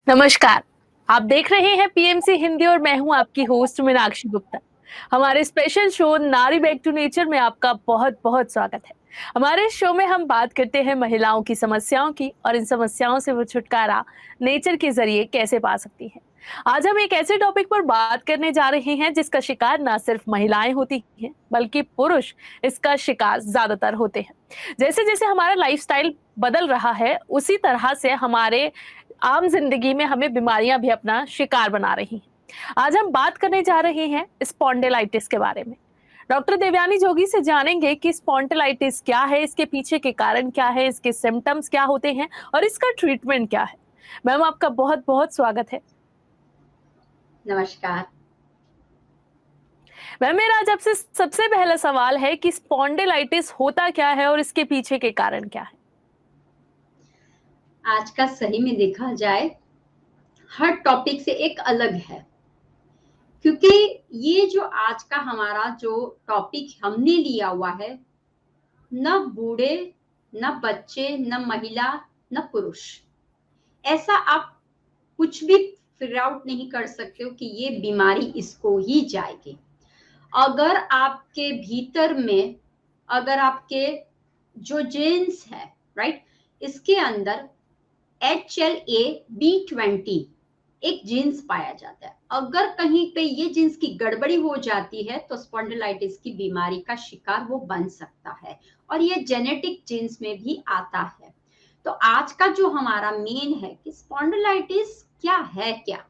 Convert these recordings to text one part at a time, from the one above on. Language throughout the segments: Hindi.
नमस्कार। आप देख रहे हैं पीएमसी हिंदी और मैं हूं आपकी होस्ट मीनाक्षी गुप्ता। हमारे स्पेशल शो नारी बैक टू नेचर में आपका बहुत बहुत स्वागत है। हमारे इस शो में हम बात करते हैं महिलाओं की समस्याओं की और इन समस्याओं से वो छुटकारा नेचर के जरिए कैसे पा सकती हैं। आज हम एक ऐसे टॉपिक पर बात करने जा रहे हैं जिसका शिकार ना सिर्फ महिलाएं होती हैं बल्कि पुरुष इसका शिकार ज्यादातर होते हैं। जैसे जैसे हमारा लाइफस्टाइल बदल रहा है उसी तरह से हमारे आम जिंदगी में हमें बीमारियां भी अपना शिकार बना रही हैं। आज हम बात करने जा रहे हैं स्पॉन्डिलाइटिस के बारे में। डॉक्टर देवयानी जोगी से जानेंगे कि स्पॉन्डिलाइटिस क्या है, इसके पीछे के कारण क्या है, इसके सिम्टम्स क्या होते हैं और इसका ट्रीटमेंट क्या है। मैम, आपका बहुत बहुत स्वागत है। नमस्कार मैम, मेरा आज आपसे सबसे पहला सवाल है कि स्पॉन्डिलाइटिस होता क्या है और इसके पीछे के कारण क्या है। आज का सही में देखा जाए हर टॉपिक से एक अलग है, क्योंकि ये जो आज का हमारा जो टॉपिक हमने लिया हुआ है, न बूढ़े न बच्चे न महिला न पुरुष, ऐसा आप कुछ भी फिगर आउट नहीं कर सकते हो कि ये बीमारी इसको ही जाएगी। अगर आपके भीतर में, अगर आपके जो जीन्स है, राइट, इसके अंदर HLA-B20 एक जीन्स पाया जाता है। अगर कहीं पे ये जीन्स की गड़बड़ी हो जाती है तो स्पॉन्डिलाइटिस की बीमारी का शिकार वो बन सकता है, और ये जेनेटिक जीन्स में भी आता है। तो आज का जो हमारा मेन है कि स्पॉन्डिलाइटिस क्या है, क्या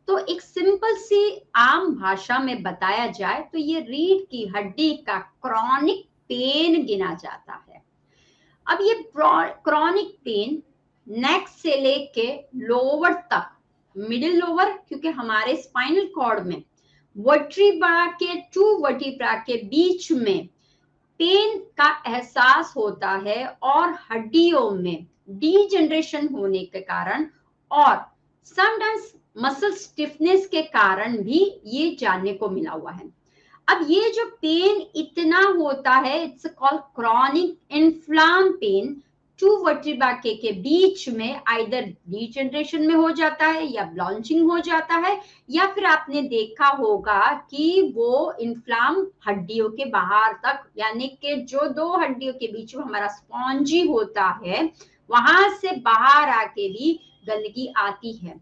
तो एक सिंपल सी आम भाषा में बताया जाए तो ये रीढ़ की हड्डी का क्रॉनिक पेन गिना जाता है। अब ये क्रॉनिक पेन नेक से लेके लोअर तक, मिडिल लोअर, क्योंकि हमारे स्पाइनल कॉर्ड में वर्टिब्रा के टू वर्टिब्रा के बीच में पेन का एहसास होता है, और हड्डियों में डीजनरेशन होने के कारण और समटाइम्स मसल स्टिफनेस के कारण भी ये जानने को मिला हुआ है। अब ये जो पेन इतना होता है, it's called chronic inflamed pain, two vertebra के बीच में आइदर डीजनरेशन में हो जाता है या ब्लॉन्चिंग हो जाता है, या फिर आपने देखा होगा कि वो इन्फ्लाम हड्डियों के बाहर तक, यानी कि जो दो हड्डियों के बीच में हमारा स्पॉन्जी होता है वहां से बाहर आके भी गंदगी आती है।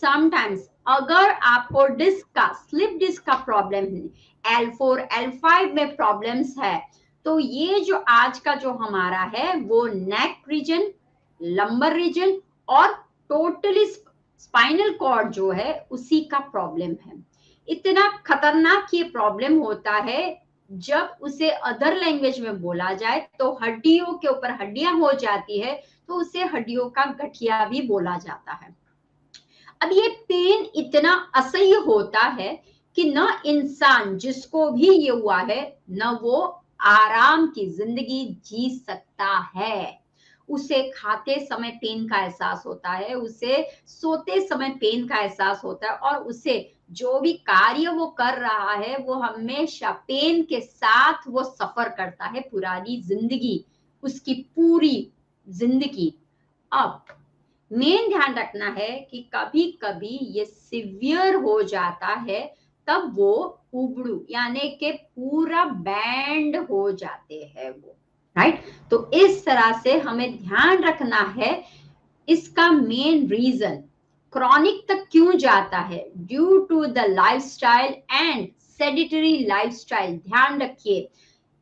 समटाइम्स अगर आपको डिस्क का, स्लिप डिस्क का प्रॉब्लम है, L4 L5 में प्रॉब्लम्स है, तो ये जो आज का जो हमारा है वो नेक रीजन, लंबर रीजन और टोटली स्पाइनल कॉर्ड जो है उसी का प्रॉब्लम है। इतना खतरनाक ये प्रॉब्लम होता है, जब उसे अदर लैंग्वेज में बोला जाए तो हड्डियों के ऊपर हड्डियां हो जाती है, तो उसे हड्डियों का गठिया भी बोला जाता है। अब ये पेन इतना असह्य होता है कि न इंसान जिसको भी ये हुआ है न वो आराम की जिंदगी जी सकता है। उसे खाते समय पेन का एहसास होता है, उसे सोते समय पेन का एहसास होता है, और उसे जो भी कार्य वो कर रहा है वो हमेशा पेन के साथ वो सफर करता है पुरानी जिंदगी, उसकी पूरी जिंदगी। अब मेन ध्यान रखना है कि कभी कभी ये सिवियर हो जाता है, तब वो उबड़ू यानी कि पूरा बैंड हो जाते हैं वो, राइट। तो इस तरह से हमें ध्यान रखना है। इसका मेन रीजन क्रॉनिक तक क्यों जाता है, due to the lifestyle and sedentary lifestyle. ध्यान रखिए,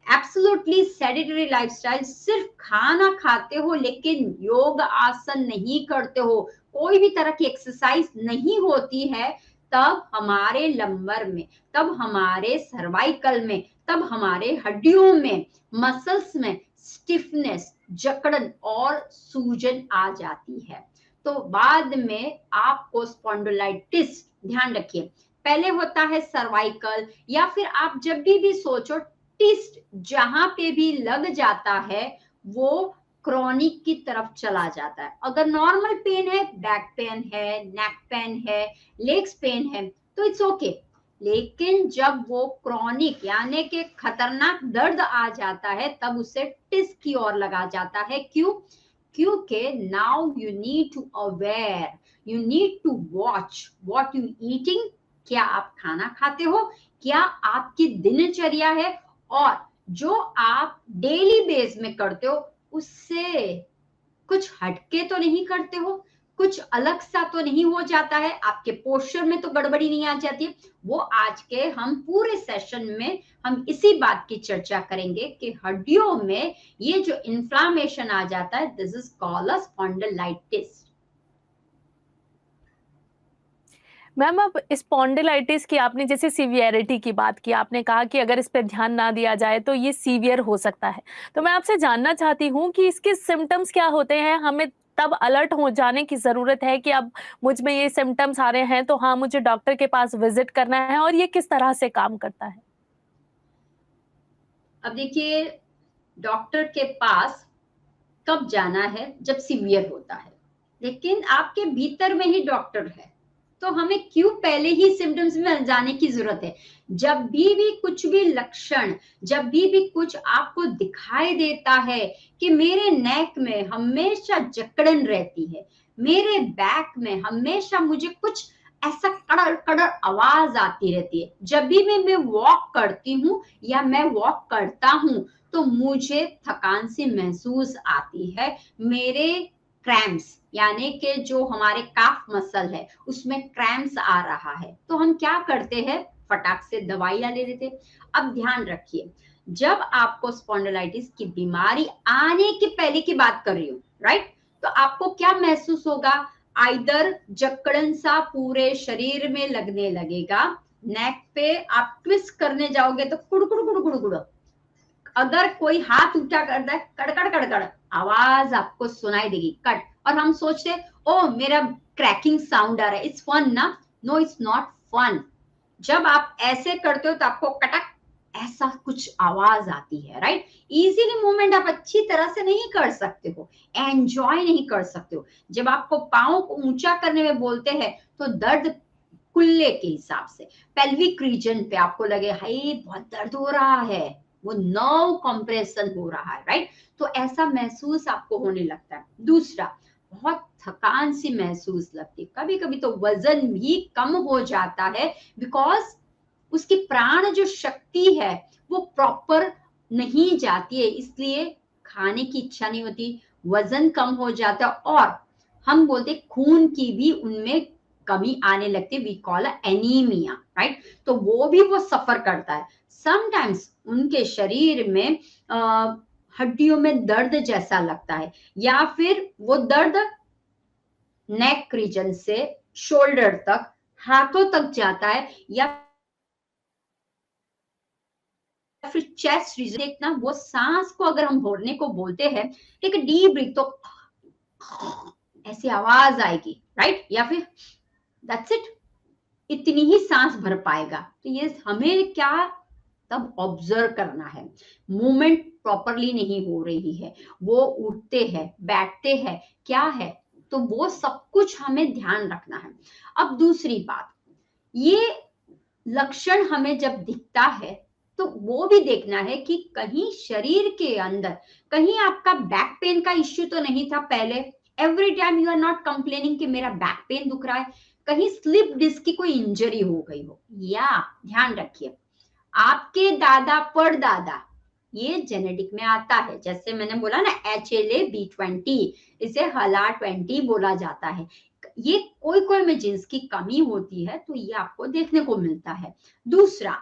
एब्सोल्युटली सेडेटरी लाइफस्टाइल, सिर्फ खाना खाते हो लेकिन योग आसन नहीं करते हो, कोई भी तरह की एक्सरसाइज नहीं होती है, तब हमारे लंबर में, तब हमारे सर्वाइकल में, तब हमारे हड्डियों में, मसल्स में स्टिफनेस, जकड़न और सूजन आ जाती है। तो बाद में आपको स्पॉन्डिलाइटिस, ध्यान रखिए, पहले होता है सर्वाइकल, या फिर आप जब भी सोचो टिस्ट जहां पे भी लग जाता है वो क्रॉनिक की तरफ चला जाता है। अगर नॉर्मल पेन है, बैक पेन है, नेक पेन है, लेग्स पेन है, तो इट्स ओके। लेकिन जब वो क्रॉनिक यानी कि खतरनाक दर्द आ जाता है, तब उसे टिस की ओर लगा जाता है। क्यों? क्योंकि now you need to aware, you need to watch what you eating. क्या आप खाना खाते हो? क्या आपकी दिनचर्या है? और जो आप डेली बेस में करते हो उससे कुछ हटके तो नहीं करते हो, कुछ अलग सा तो नहीं हो जाता है, आपके पोस्चर में तो गड़बड़ी नहीं आ जाती है। वो आज के हम पूरे सेशन में हम इसी बात की चर्चा करेंगे कि हड्डियों में ये जो इन्फ्लामेशन आ जाता है, this is called a spondylitis. Ma'am, अब स्पॉन्डिलाइटिस की आपने जैसे सीवियरिटी की बात की, आपने कहा कि अगर इस पे ध्यान ना दिया जाए तो ये सीवियर हो सकता है। तो मैं आपसे जानना चाहती हूँ कि इसके सिम्पटम्स क्या होते हैं? हमें तब अलर्ट हो जाने की ज़रूरत है कि अब मुझ में ये सिम्पटम्स आ रहे हैं, तो हाँ, मुझे डॉक्टर के पास विज़िट करना है, और ये किस तरह से काम करता है? अब देखिए, डॉक्टर के पास कब जाना है? जब सीवियर होता है। लेकिन आपके भीतर में ही डॉक्टर है, तो हमें क्यों पहले ही सिम्टम्स में जाने की जरूरत है? जब भी कुछ भी लक्षण, जब भी कुछ आपको दिखाई देता है कि मेरे नेक में हमेशा जकड़न रहती है, मेरे बैक में हमेशा मुझे कुछ ऐसा कड़र कड़र आवाज आती रहती है, जब भी मैं वॉक करती हूँ या मैं वॉक करता हूँ, तो मुझे थकान सी महसूस आती है, मेरे क्रैम्प्स यानी कि जो हमारे काफ मसल है उसमें क्रैम्प्स आ रहा है, तो हम क्या करते हैं? फटाक से दवाइयां ले लेते। अब ध्यान रखिए, जब आपको स्पॉन्डिलाइटिस की बीमारी आने के पहले की बात कर रही हूँ, राइट, तो आपको क्या महसूस होगा? आइदर जकड़न सा पूरे शरीर में लगने लगेगा, नेक पे आप ट्विस्ट करने जाओगे तो कुड़कुड़ कुड़कुड़ कुड़, अगर कोई हाथ उल्टा करता है, कड़कड़ कड़कड़ आवाज आपको सुनाई देगी, कट। और हम सोचते हैं ओ मेरा क्रैकिंग साउंड आ रहा है, इट्स फन ना? No, it's not fun. जब आप ऐसे करते हो तो आपको कटक ऐसा कुछ आवाज आती है, राइट। इजीली मूवमेंट आप अच्छी तरह से नहीं कर सकते हो, एंजॉय नहीं कर सकते हो। जब आपको पाँव को ऊंचा करने में बोलते हैं तो दर्द कुल्ले के हिसाब से पेल्विक रीजन पे आपको लगे हाय बहुत दर्द हो रहा है, वो नर्व कंप्रेशन हो रहा है, राइट। तो ऐसा महसूस आपको होने लगता है। दूसरा, बहुत थकान सी महसूस लगती है, कभी कभी तो वजन भी कम हो जाता है, बिकॉज उसकी प्राण जो शक्ति है वो प्रॉपर नहीं जाती है, इसलिए खाने की इच्छा नहीं होती, वजन कम हो जाता है, और हम बोलते खून की भी उनमें कमी आने लगती है, वी कॉल एनीमिया, राइट। तो वो भी वो सफर करता है। समटाइम्स उनके शरीर में हड्डियों में दर्द जैसा लगता है, या फिर वो दर्द नेक रीजन से शोल्डर तक, हाथों तक जाता है, या फिर चेस्ट रीजन। देखना, वो सांस को अगर हम भरने को बोलते हैं, एक डीप ब्रीथ, तो ऐसी आवाज आएगी, राइट, या फिर दैट्स इट, इतनी ही सांस भर पाएगा। तो ये हमें क्या तब ऑब्जर्व करना है, मूवमेंट प्रॉपरली नहीं हो रही है, वो उठते हैं बैठते हैं, क्या है, तो वो सब कुछ हमें ध्यान रखना है। अब दूसरी बात, ये लक्षण हमें जब दिखता है तो वो भी देखना है कि कहीं शरीर के अंदर, कहीं आपका बैक पेन का इश्यू तो नहीं था पहले, every time you are not complaining कि मेरा बैक पेन दुख रहा है, कहीं स्लिप डिस्क की कोई इंजरी हो गई हो, या ध्यान रखिए आपके दादा परदादा, ये जेनेटिक में आता है। जैसे मैंने बोला ना HLA-B20, इसे HLA-20 बोला जाता है। ये कोई कोई में जीन्स की कमी होती है तो ये आपको देखने को मिलता है। दूसरा,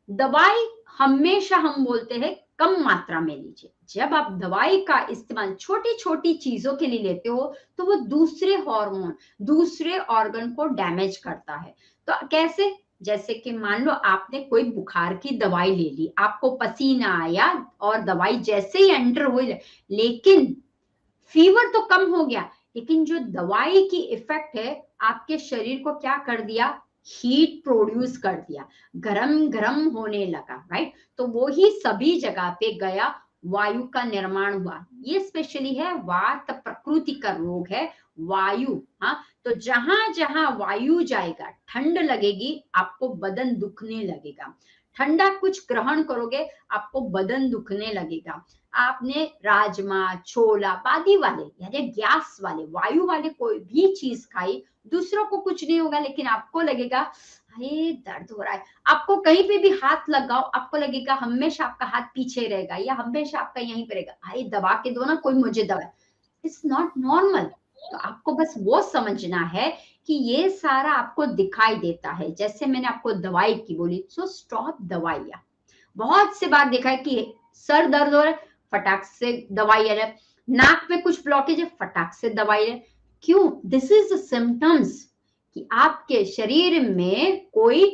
दवाई हमेशा हम बोलते हैं कम मात्रा में लीजिए। जब आप दवाई का इस्तेमाल छोटी छोटी चीजों के लिए लेते हो तो वो दूसरे हार्मोन, दूसरे ऑर्गन को डैमेज करता है। तो कैसे? जैसे कि मान लो आपने कोई बुखार की दवाई ले ली, आपको पसीना आया और दवाई जैसे ही एंटर हुई, लेकिन फीवर तो कम हो गया, लेकिन जो दवाई की इफेक्ट है आपके शरीर को क्या कर दिया? हीट प्रोड्यूस कर दिया, गरम गरम होने लगा, राइट। तो वो ही सभी जगह पे गया वायु का निर्माण हुआ। ये स्पेशली है वात प्रकृति का रोग है, वायु। हाँ, तो जहां जहां वायु जाएगा ठंड लगेगी, आपको बदन दुखने लगेगा। ठंडा कुछ ग्रहण करोगे, आपको बदन दुखने लगेगा। आपने राजमा, छोला, बादी वाले यानी गैस वाले, वायु वाले कोई भी चीज खाई, दूसरों को कुछ नहीं होगा, लेकिन आपको लगेगा हाय दर्द हो रहा है। आपको कहीं पे भी हाथ लगाओ, आपको लगेगा हमेशा आपका हाथ पीछे रहेगा या हमेशा आपका यहीं पे रहेगा, हाय दबा के दो ना, कोई मुझे दबा। It's not normal. तो आपको बस वो समझना है कि ये सारा आपको दिखाई देता है। जैसे मैंने आपको दवाई की बोली, सो स्टॉप दवाइयाँ। बहुत से बार देखा है कि सर दर्द हो रहा है, फटाक से दवाई ले, नाक में कुछ ब्लॉकेज है, फटाक से दवाई ले। क्यों? दिस इज सिम्टम्स कि आपके शरीर में कोई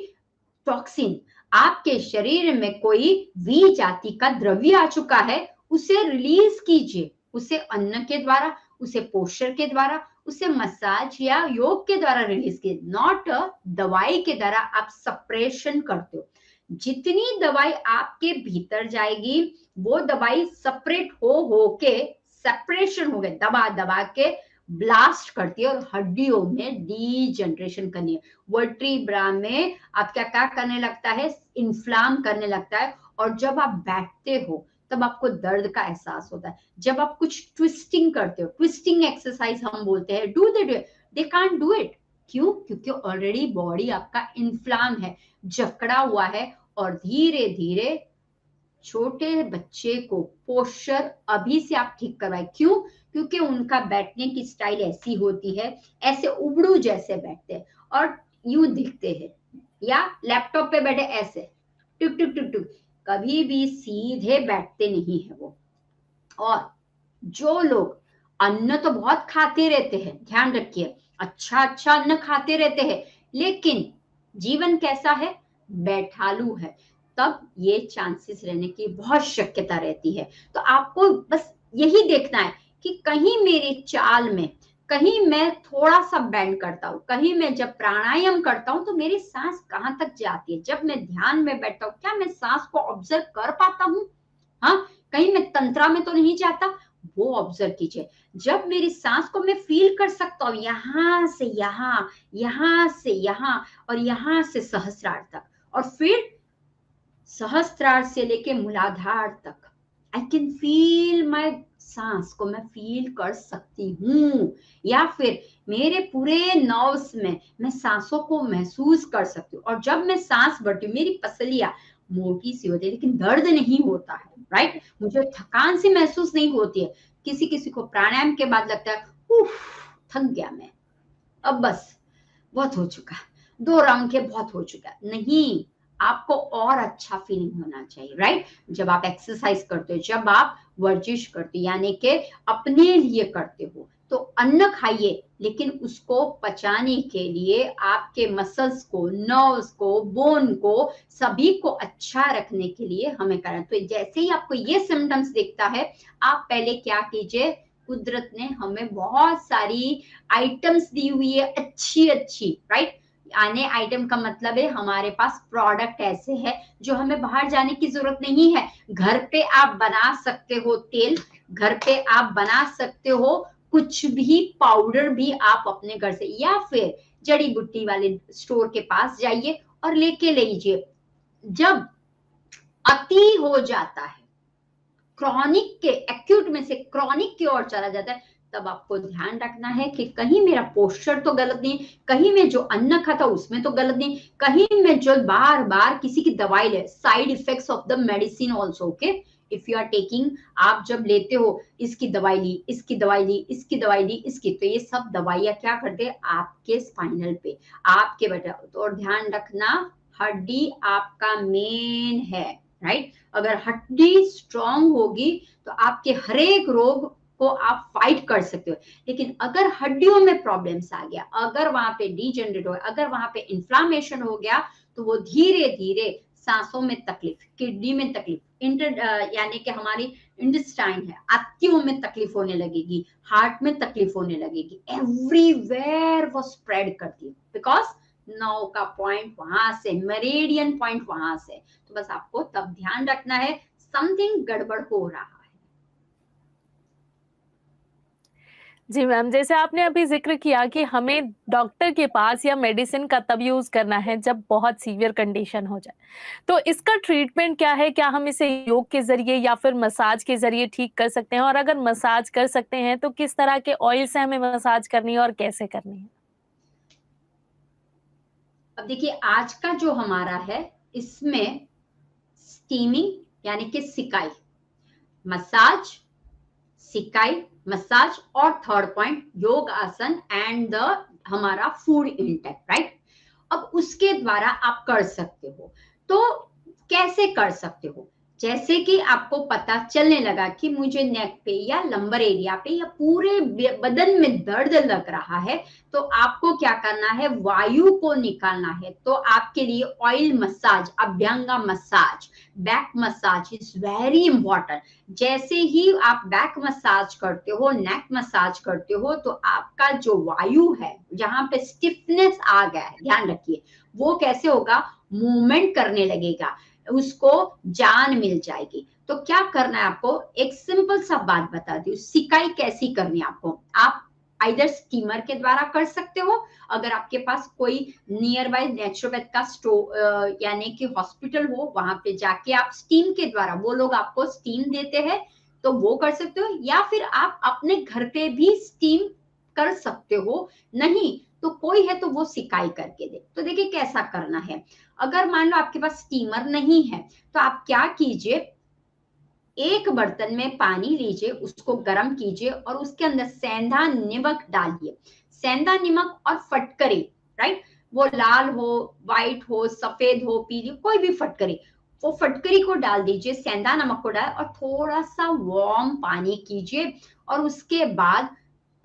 टॉक्सिन, आपके शरीर में कोई वी जाति का द्रव्य आ चुका है, उसे रिलीज कीजिए। उसे अन्न के द्वारा, उसे पोषण के द्वारा, उसे मसाज या योग के द्वारा रिलीज कीजिए, नॉट दवाई के द्वारा आप सप्रेशन करते हो। जितनी दवाई आपके भीतर जाएगी, वो दवाई सेपरेट हो के सेपरेशन हो गए, दबा दबा के ब्लास्ट करती है और हड्डियों में डीजनरेशन करनी है। वर्टिब्रा में आप क्या क्या करने लगता है, इन्फ्लाम करने लगता है। और जब आप बैठते हो तब आपको दर्द का एहसास होता है। जब आप कुछ ट्विस्टिंग करते हो, ट्विस्टिंग एक्सरसाइज हम बोलते हैं, do they can't do it. क्यों? क्योंकि ऑलरेडी बॉडी आपका इन्फ्लाम है, जकड़ा हुआ है। और धीरे धीरे छोटे बच्चे को पोस्चर अभी से आप ठीक करवाए। क्यों? क्योंकि उनका बैठने की स्टाइल ऐसी होती है, ऐसे उबड़ू जैसे बैठते हैं और यूं दिखते हैं, या लैपटॉप पे बैठे ऐसे टुक टुक टुक टुक, कभी भी सीधे बैठते नहीं है वो। और जो लोग अन्न तो बहुत खाते रहते हैं, ध्यान रखिए, अच्छा अच्छा अन्न खाते रहते हैं, लेकिन जीवन कैसा है, बैठालू है, तब ये चांसेस रहने की बहुत शक्यता रहती है। तो आपको बस यही देखना है कि कहीं मेरी चाल में, कहीं मैं थोड़ा सा बेंड करता हूँ, कहीं मैं जब प्राणायाम करता हूँ तो मेरी सांस कहाँ तक जाती है। जब मैं ध्यान में बैठता हूँ, क्या मैं सांस को ऑब्जर्व कर पाता हूँ? हाँ, कहीं मैं तंत्रा में तो नहीं जाता, वो ऑब्जर्व कीजिए। जब मेरी सांस को मैं फील कर सकता हूँ, यहां से यहाँ, यहां से यहाँ, और यहां से सहस्रार तक, और फिर सहस्त्रार से लेके मूलाधार तक, आई कैन फील माई, सांस को मैं फील कर सकती हूँ। या फिर मेरे पूरे नर्व्स में मैं सांसों को महसूस कर सकती हूँ। और जब मैं सांस भरती हूँ, मेरी पसलियां मोटी सी होती है, लेकिन दर्द नहीं होता है, राइट? मुझे थकान सी महसूस नहीं होती है। किसी किसी को प्राणायाम के बाद लगता है उफ, थक गया मैं, अब बस बहुत हो चुका, 2 राउंड के बहुत हो चुका। नहीं, आपको और अच्छा फीलिंग होना चाहिए, राइट? जब आप एक्सरसाइज करते हो, जब आप वर्जिश करते हो, यानी कि अपने लिए करते हो, तो अन्न खाइए, लेकिन उसको पचाने के लिए आपके मसल्स को, नर्व्स को, बोन को, सभी को अच्छा रखने के लिए हमें करना। तो जैसे ही आपको ये सिम्टम्स दिखता है, आप पहले क्या कीजिए, कुदरत ने हमें बहुत सारी आइटम्स दी हुई है, अच्छी अच्छी, राइट? आने आइटम का मतलब है हमारे पास प्रोडक्ट ऐसे है जो हमें बाहर जाने की जरूरत नहीं है। घर पे आप बना सकते हो तेल, घर पे आप बना सकते हो कुछ भी, पाउडर भी आप अपने घर से, या फिर जड़ी बूटी वाले स्टोर के पास जाइए और लेके लीजिए। जब अति हो जाता है, क्रॉनिक के, एक्यूट में से क्रॉनिक की ओर चला जाता है, तब आपको ध्यान रखना है कि कहीं मेरा पोस्चर तो गलत नहीं, कहीं मैं जो अन्न खाता उसमें तो गलत नहीं, कहीं मैं जो बार बार किसी की दवाई ले, side effects of the medicine also, okay? If you are taking, आप जब लेते हो, इसकी दवाई ली, इसकी दवाई ली, इसकी दवाई ली, इसकी, तो ये सब दवाइयां क्या करते हैं आपके स्पाइनल पे, आपके बेटा। तो और ध्यान रखना, हड्डी आपका मेन है, राइट? अगर हड्डी स्ट्रांग होगी तो आपके हर एक रोग को आप फाइट कर सकते हो। लेकिन अगर हड्डियों में प्रॉब्लम्स आ गया, अगर वहां पे डीजनरेट हो, अगर वहां पे इन्फ्लामेशन हो गया, तो वो धीरे धीरे सांसों में तकलीफ, किडनी में तकलीफ, यानी कि हमारी इंटेस्टाइन है, आंतों में तकलीफ होने लगेगी, हार्ट में तकलीफ होने लगेगी, एवरीवेयर वो स्प्रेड करती है, बिकॉज नौ का पॉइंट वहां से, मेरिडियन पॉइंट वहां से। तो बस आपको तब ध्यान रखना है समथिंग गड़बड़ हो रहा है। जी मैम, जैसे आपने अभी ज़िक्र किया कि हमें डॉक्टर के पास या मेडिसिन का तब यूज़ करना है जब बहुत सीवियर कंडीशन हो जाए। तो इसका ट्रीटमेंट क्या है? क्या हम इसे योग के ज़रिए या फिर मसाज के ज़रिए ठीक कर सकते हैं? और अगर मसाज कर सकते हैं तो किस तरह के ऑयल से हमें मसाज करनी है और कैसे करनी है? अब देखिए आज का जो हमारा है इसमें स्टीमिंग यानी कि सिकाई, मसाज, सिकाई, मसाज और थर्ड पॉइंट योग आसन एंड द हमारा फूड इंटेक, राइट। अब उसके द्वारा आप कर सकते हो। तो कैसे कर सकते हो? जैसे कि आपको पता चलने लगा कि मुझे नेक पे या लंबर एरिया पे या पूरे बदन में दर्द लग रहा है, तो आपको क्या करना है, वायु को निकालना है। तो आपके लिए oil massage, abhyanga massage, back massage is very important. जैसे ही आप बैक मसाज करते हो, नेक मसाज करते हो, तो आपका जो वायु है, जहां पे स्टिफनेस आ गया है, ध्यान रखिए, वो कैसे होगा, मूवमेंट करने लगेगा, उसको जान मिल जाएगी। तो क्या करना है आपको, एक सिंपल सा बात बताती हूँ, सिकाई कैसी करनी है आपको। आप आइदर स्टीमर के द्वारा कर सकते हो, अगर आपके पास कोई नियर बाय नेचुरोपैथ का यानी कि हॉस्पिटल हो, वहां पे जाके आप स्टीम के द्वारा, वो लोग आपको स्टीम देते हैं, तो वो कर सकते हो, या फिर आप अपने घर पे भी स्टीम कर सकते हो। नहीं तो कोई है तो वो सिकाई करके दे। तो देखिए कैसा करना है, अगर मान लो आपके पास स्टीमर नहीं है, तो आप क्या कीजिए, एक बर्तन में पानी लीजिए, उसको गर्म कीजिए और उसके अंदर सेंधा नमक डालिए। सेंधा नमक और फटकरी, राइट, वो लाल हो, व्हाइट हो, सफेद हो, पीली, कोई भी फटकरी, वो फटकरी को डाल दीजिए, सेंधा नमक को डाल और थोड़ा सा वार्म पानी कीजिए। और उसके बाद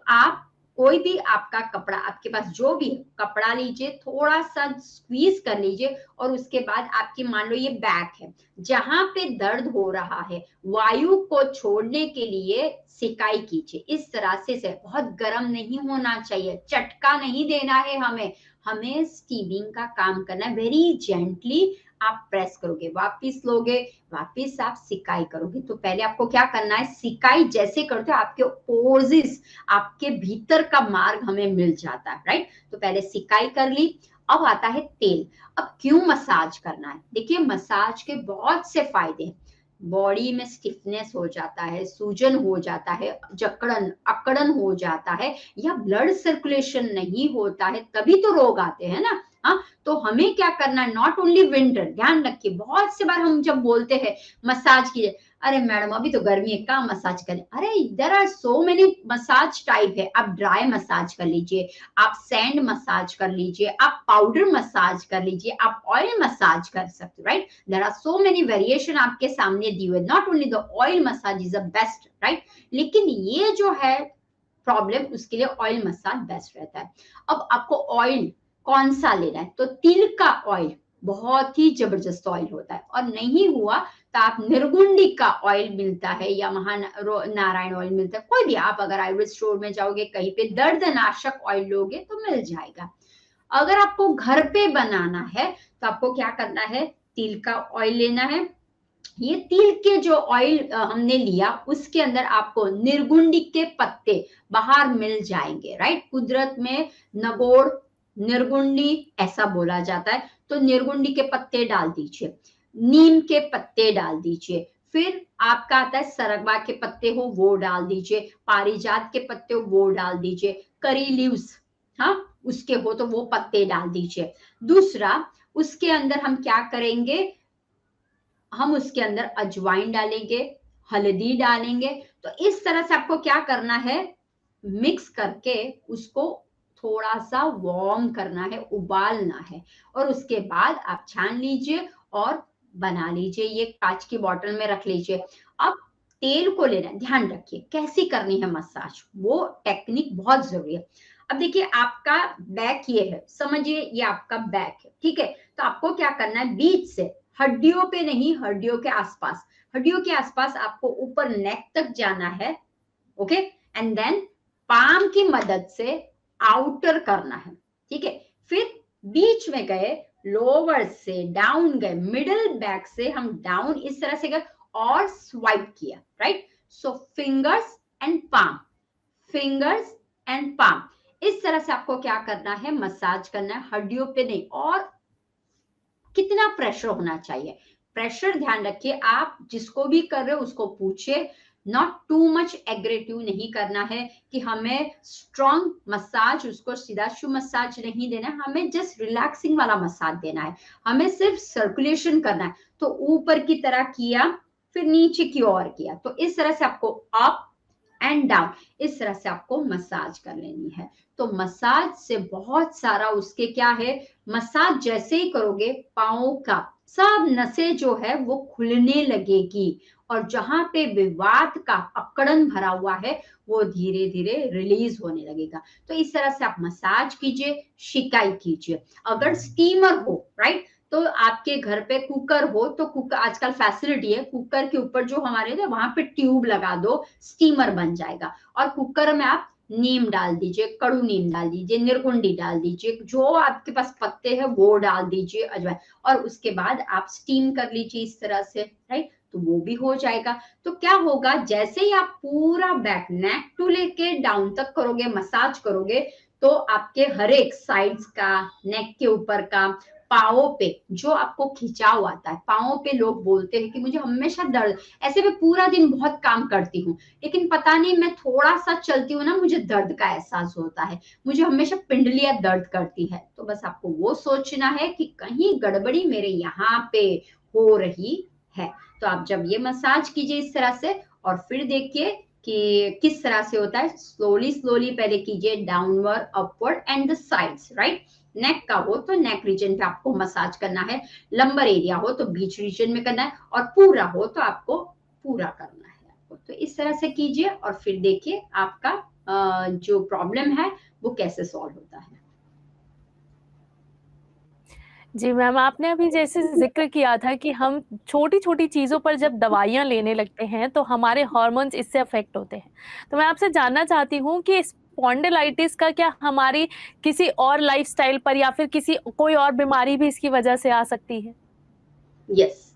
आप कोई भी आपका कपड़ा, आपके पास जो भी कपड़ा लीजिए, थोड़ा सा स्क्वीज कर लीजिए और उसके बाद आपकी मान लो ये बैक है, जहां पे दर्द हो रहा है, वायु को छोड़ने के लिए सिकाई कीजिए। इस तरह से बहुत गर्म नहीं होना चाहिए, चटका नहीं देना है हमें, हमें स्टीमिंग का काम करना है, वेरी जेंटली आप प्रेस करोगे, वापिस लोगे, वापिस आप सिकाई करोगे। तो पहले आपको क्या करना है, सिकाई जैसे करते हो आपके पोर्स, आपके भीतर का मार्ग हमें मिल जाता है, राइट। तो पहले सिकाई कर ली। अब आता है तेल। अब क्यों मसाज करना है, देखिए मसाज के बहुत से फायदे हैं। बॉडी में स्टिफनेस हो जाता है, सूजन हो जाता है, जकड़न अकड़न हो जाता है, या ब्लड सर्कुलेशन नहीं होता है, तभी तो रोग आते हैं ना। हाँ, तो हमें क्या करना है, नॉट ओनली विंटर, ध्यान रखिए, बहुत से बार हम जब बोलते हैं मसाज कीजिए, अरे मैडम अभी तो गर्मी है, कहाँ मसाज करें, अरे there are so many massage type है। आप ड्राई मसाज कर लीजिए, आप सैंड मसाज कर लीजिए, आप पाउडर मसाज कर लीजिए, आप ऑयल मसाज कर सकते हो, right. There are so many variation आपके सामने दी हुए, not only the oil massage is the best, right. लेकिन ये जो है प्रॉब्लम, उसके लिए ऑयल मसाज बेस्ट रहता है। अब आपको ऑयल कौन सा लेना है, तो तिल का ऑयल बहुत ही जबरदस्त ऑयल होता है, और नहीं हुआ तो आप निर्गुंडी का ऑयल मिलता है, या महानारायण ऑयल मिलता है, कोई भी, आप अगर आयुर्वेद स्टोर में जाओगे, कहीं पे दर्दनाशक ऑयल लोगे तो मिल जाएगा। अगर आपको घर पे बनाना है तो आपको क्या करना है, तिल का ऑयल लेना है। ये तिल के जो ऑयल हमने लिया, उसके अंदर आपको निर्गुंडी के पत्ते बाहर मिल जाएंगे, राइट। कुदरत में नगोड़, निर्गुंडी ऐसा बोला जाता है, तो निर्गुंडी के पत्ते डाल दीजिए, नीम के पत्ते डाल दीजिए, फिर आपका आता है सरगवा के पत्ते हो वो डाल दीजिए, पारिजात के पत्ते हो वो डाल दीजिए, करी लीव्स, हाँ, उसके हो तो वो पत्ते डाल दीजिए। दूसरा, उसके अंदर हम क्या करेंगे, हम उसके अंदर अजवाइन डालेंगे, हल्दी डालेंगे। तो इस तरह से आपको क्या करना है, मिक्स करके उसको थोड़ा सा वार्म करना है, उबालना है, और उसके बाद आप छान लीजिए और बना लीजिए, ये कांच की बोतल में रख लीजिए। अब तेल को लेना है, ध्यान रखिए कैसी करनी है मसाज, वो टेक्निक बहुत जरूरी है। अब देखिए आपका बैक ये है, समझिए ये आपका बैक है, ठीक है। तो आपको क्या करना है, बीच से, हड्डियों पे नहीं, हड्डियों के आसपास, हड्डियों के आसपास आपको ऊपर नेक तक जाना है, ओके, एंड देन पाम की मदद से आउटर करना है, ठीक है। फिर बीच में गए, लोअर से डाउन गए, मिडिल बैक से हम डाउन इस तरह से गए और स्वाइप किया, right. So fingers and palm, fingers and palm, इस तरह से आपको क्या करना है, मसाज करना है, हड्डियों पे नहीं। और कितना प्रेशर होना चाहिए, प्रेशर ध्यान रखिए, आप जिसको भी कर रहे हो उसको पूछिए, नॉट टू मच एग्रेसिव नहीं करना है कि हमें स्ट्रॉन्ग मसाज, उसको सीधा शू मसाज नहीं देना है, हमें जस्ट रिलैक्सिंग वाला मसाज देना है, हमें सिर्फ सर्कुलेशन करना है। तो ऊपर की तरह किया, फिर नीचे की ओर किया, तो इस तरह से आपको अप एंड डाउन, इस तरह से आपको मसाज कर लेनी है। तो मसाज से बहुत सारा उसके क्या है, मसाज जैसे ही करोगे पाँव का सब नसें जो है वो खुलने लगेगी, और जहां पे विवाद का अकड़न भरा हुआ है वो धीरे धीरे रिलीज होने लगेगा। तो इस तरह से आप मसाज कीजिए, शिकाई कीजिए। अगर स्टीमर हो, राइट, तो आपके घर पे कुकर हो तो कुकर, आजकल फैसिलिटी है, कुकर के ऊपर जो हमारे ना वहां पे ट्यूब लगा दो, स्टीमर बन जाएगा। और कुकर में आप नीम डाल दीजिए, कड़ू नीम डाल दीजिए, निर्गुंडी डाल दीजिए, जो आपके पास पत्ते हैं वो डाल दीजिए, अजवाइन, और उसके बाद आप स्टीम कर लीजिए इस तरह से, राइट, तो वो भी हो जाएगा। तो क्या होगा, जैसे ही आप पूरा बैक नेक टू लेके डाउन तक करोगे, मसाज करोगे, तो आपके हर एक साइड्स का, नेक के ऊपर का, पाँवों पे जो आपको खिंचाव आता है, पाँवों पे लोग बोलते हैं कि मुझे हमेशा दर्द, ऐसे मैं पूरा दिन बहुत काम करती हूँ लेकिन पता नहीं मैं थोड़ा सा चलती हूँ ना मुझे दर्द का एहसास होता है, मुझे हमेशा पिंडलियां दर्द करती है। तो बस आपको वो सोचना है कि कहीं गड़बड़ी मेरे यहाँ पे हो रही है। तो आप जब ये मसाज कीजिए इस तरह से, और फिर देखिए कि किस तरह से होता है, स्लोली स्लोली पहले कीजिए, downward, upward and the sides, right. Neck का हो तो नेक रीजन पे आपको मसाज करना है, लंबर एरिया हो तो बीच रीजन में करना है, और पूरा हो तो आपको पूरा करना है आपको। तो इस तरह से कीजिए और फिर देखिए आपका जो प्रॉब्लम है वो कैसे सॉल्व होता है। जी मैम, आपने अभी जैसे ज़िक्र किया था कि हम छोटी-छोटी चीज़ों पर जब दवाइयाँ लेने लगते हैं, तो हमारे हार्मोन्स इससे अफ़ेक्ट होते हैं। तो मैं आपसे जानना चाहती हूँ कि स्पॉन्डिलाइटिस का क्या हमारी किसी और लाइफ़स्टाइल पर या फिर किसी कोई और बीमारी भी इसकी वजह से आ सकती है? यस,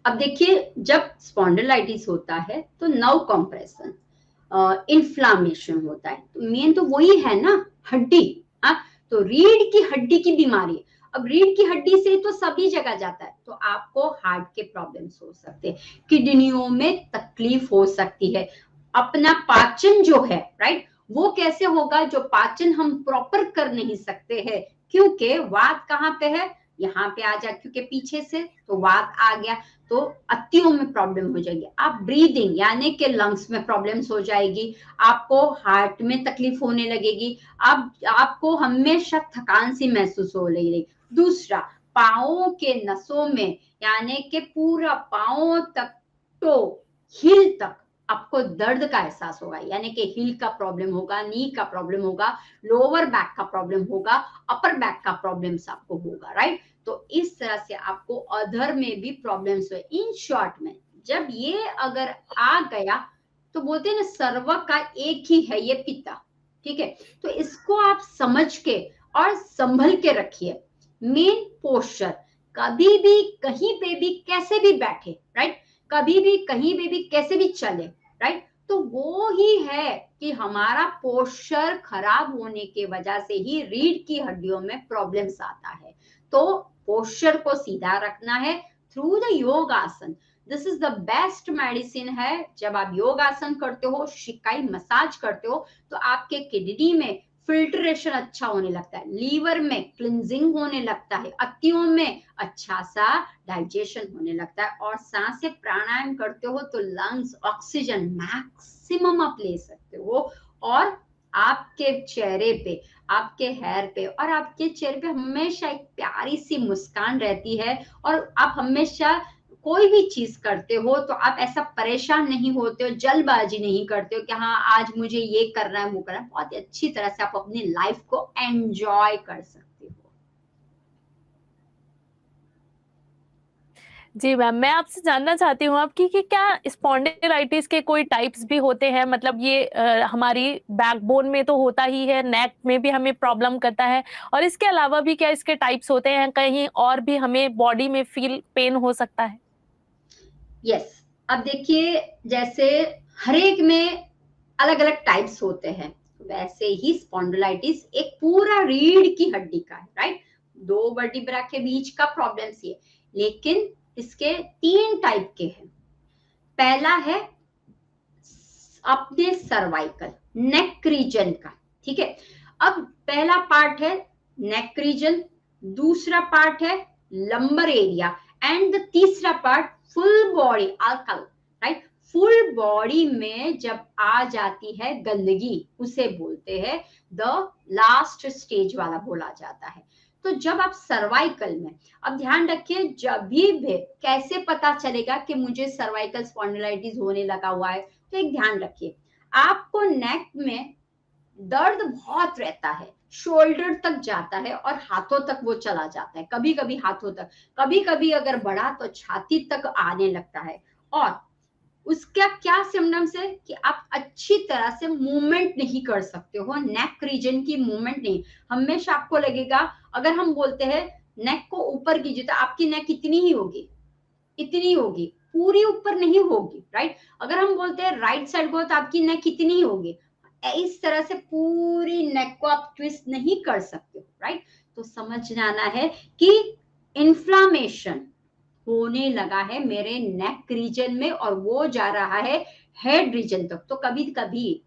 अब देखिए जब स्पॉन्डिलाइटिस होता है तो नर्व कंप्रेशन, इन्फ्लामेशन होता है, तो मेन तो वही है ना, हड्डी। हाँ, तो रीढ़ की हड्डी की बीमारी, अब रीढ़ की हड्डी से तो सभी जगह जाता है, तो आपको हार्ट के प्रॉब्लम्स हो सकते हैं, किडनियों में तकलीफ हो सकती है, अपना पाचन जो है, राइट, वो कैसे होगा, जो पाचन हम प्रॉपर कर नहीं सकते हैं, क्योंकि वात कहाँ पे है, यहाँ पे आ जा, क्योंकि पीछे से तो वात आ गया, तो अत्तियों में प्रॉब्लम हो जाएगी, आप ब्रीदिंग यानी कि लंग्स में प्रॉब्लम्स हो जाएगी, आपको हार्ट में तकलीफ होने लगेगी, आपको हमेशा थकान सी महसूस हो रही। दूसरा, पाँवों के नसों में, यानी कि पूरा पाँव तक, टो, हील तक आपको दर्द का एहसास होगा, यानी कि हील का प्रॉब्लम होगा, नी का प्रॉब्लम होगा, लोअर बैक का प्रॉब्लम होगा, अपर बैक का प्रॉब्लम्स आपको होगा, राइट। तो इस तरह से आपको अधर में भी प्रॉब्लम्स हुए। इन शॉर्ट में जब ये अगर आ गया तो बोलते हैं ना, सर्व का एक ही है ये पिता, ठीक है। तो इसको आप समझ के और संभल के रखिए। मेन पोस्चर, कभी भी कहीं पे भी कैसे भी बैठे, राइट, कभी भी कहीं पे भी कैसे भी चले, राइट, तो वो ही है कि हमारा पोस्चर खराब होने के वजह से ही रीढ़ की हड्डियों में प्रॉब्लम्स आता है। तो पोस्चर को सीधा रखना है थ्रू द योग आसन, this is the best medicine है। जब आप योग आसन करते हो, शिकाई मसाज करते हो, तो आपके किडनी में फिल्ट्रेशन अच्छा होने लगता है, लीवर में क्लिंजिंग होने लगता है, अत्तियों में अच्छा सा डाइजेशन होने लगता है, और सांसें प्राणायाम करते हो तो लंग्स ऑक्सीजन मैक्सिमम आप ले सकते हो, और आपके चेहरे पे, आपके हेयर पे और आपके चेहरे पे हमेशा एक प्यारी सी मुस्कान रहती है, और आप हमेशा कोई भी चीज करते हो तो आप ऐसा परेशान नहीं होते हो, जल्दबाजी नहीं करते हो कि हाँ आज मुझे ये करना है वो करना है, बहुत अच्छी तरह से आप अपनी लाइफ को एंजॉय कर सकते हो। जी मैम, मैं आपसे जानना चाहती हूँ आपकी कि क्या स्पॉन्डिलाइटिस के कोई टाइप्स भी होते हैं? मतलब ये हमारी बैकबोन में तो होता ही है, नेक में भी हमें प्रॉब्लम करता है और इसके अलावा भी क्या इसके टाइप्स होते हैं? कहीं और भी हमें बॉडी में फ़ील पेन हो सकता है? यस, अब देखिए जैसे हर एक में अलग अलग टाइप्स होते हैं, वैसे ही स्पॉन्डिलाइटिस एक पूरा रीढ़ की हड्डी का है, राइट। दो वर्टिब्रा के बीच का प्रॉब्लम ये, लेकिन इसके 3 टाइप के हैं। पहला है अपने सर्वाइकल नेक रीजन का, ठीक है। अब पहला पार्ट है नेक रीजन, दूसरा पार्ट है लंबर एरिया, एंड द तीसरा part full body alkali, right. Full body में जब आ जाती है गंदगी, उसे बोलते हैं द लास्ट स्टेज वाला बोला जाता है। तो जब आप सर्वाइकल में, अब ध्यान रखिए, जब भी कैसे पता चलेगा कि मुझे सर्वाइकल स्पॉन्डिलाइटिस होने लगा हुआ है, तो एक ध्यान रखिए, आपको नेक में दर्द बहुत रहता है, शोल्डर तक जाता है और हाथों तक वो चला जाता है, कभी कभी हाथों तक, कभी कभी अगर बढ़ा तो छाती तक आने लगता है। और उसका क्या सिम्टम्स है कि आप अच्छी तरह से मूवमेंट नहीं कर सकते हो, नेक रीजन की मूवमेंट नहीं। हमेशा आपको लगेगा, अगर हम बोलते हैं नेक को ऊपर कीजिए, तो आपकी नेक इतनी ही होगी, इतनी होगी, पूरी ऊपर नहीं होगी, राइट। अगर हम बोलते हैं राइट साइड को, तो आपकी नेक इतनी ही होगी। इस तरह से पूरी नेक को आप ट्विस्ट नहीं कर सकते, राइट। तो समझ जाना है कि इन्फ्लामेशन होने लगा है मेरे नेक रीजन में, और वो जा रहा है हेड रीजन तक। तो कभी कभी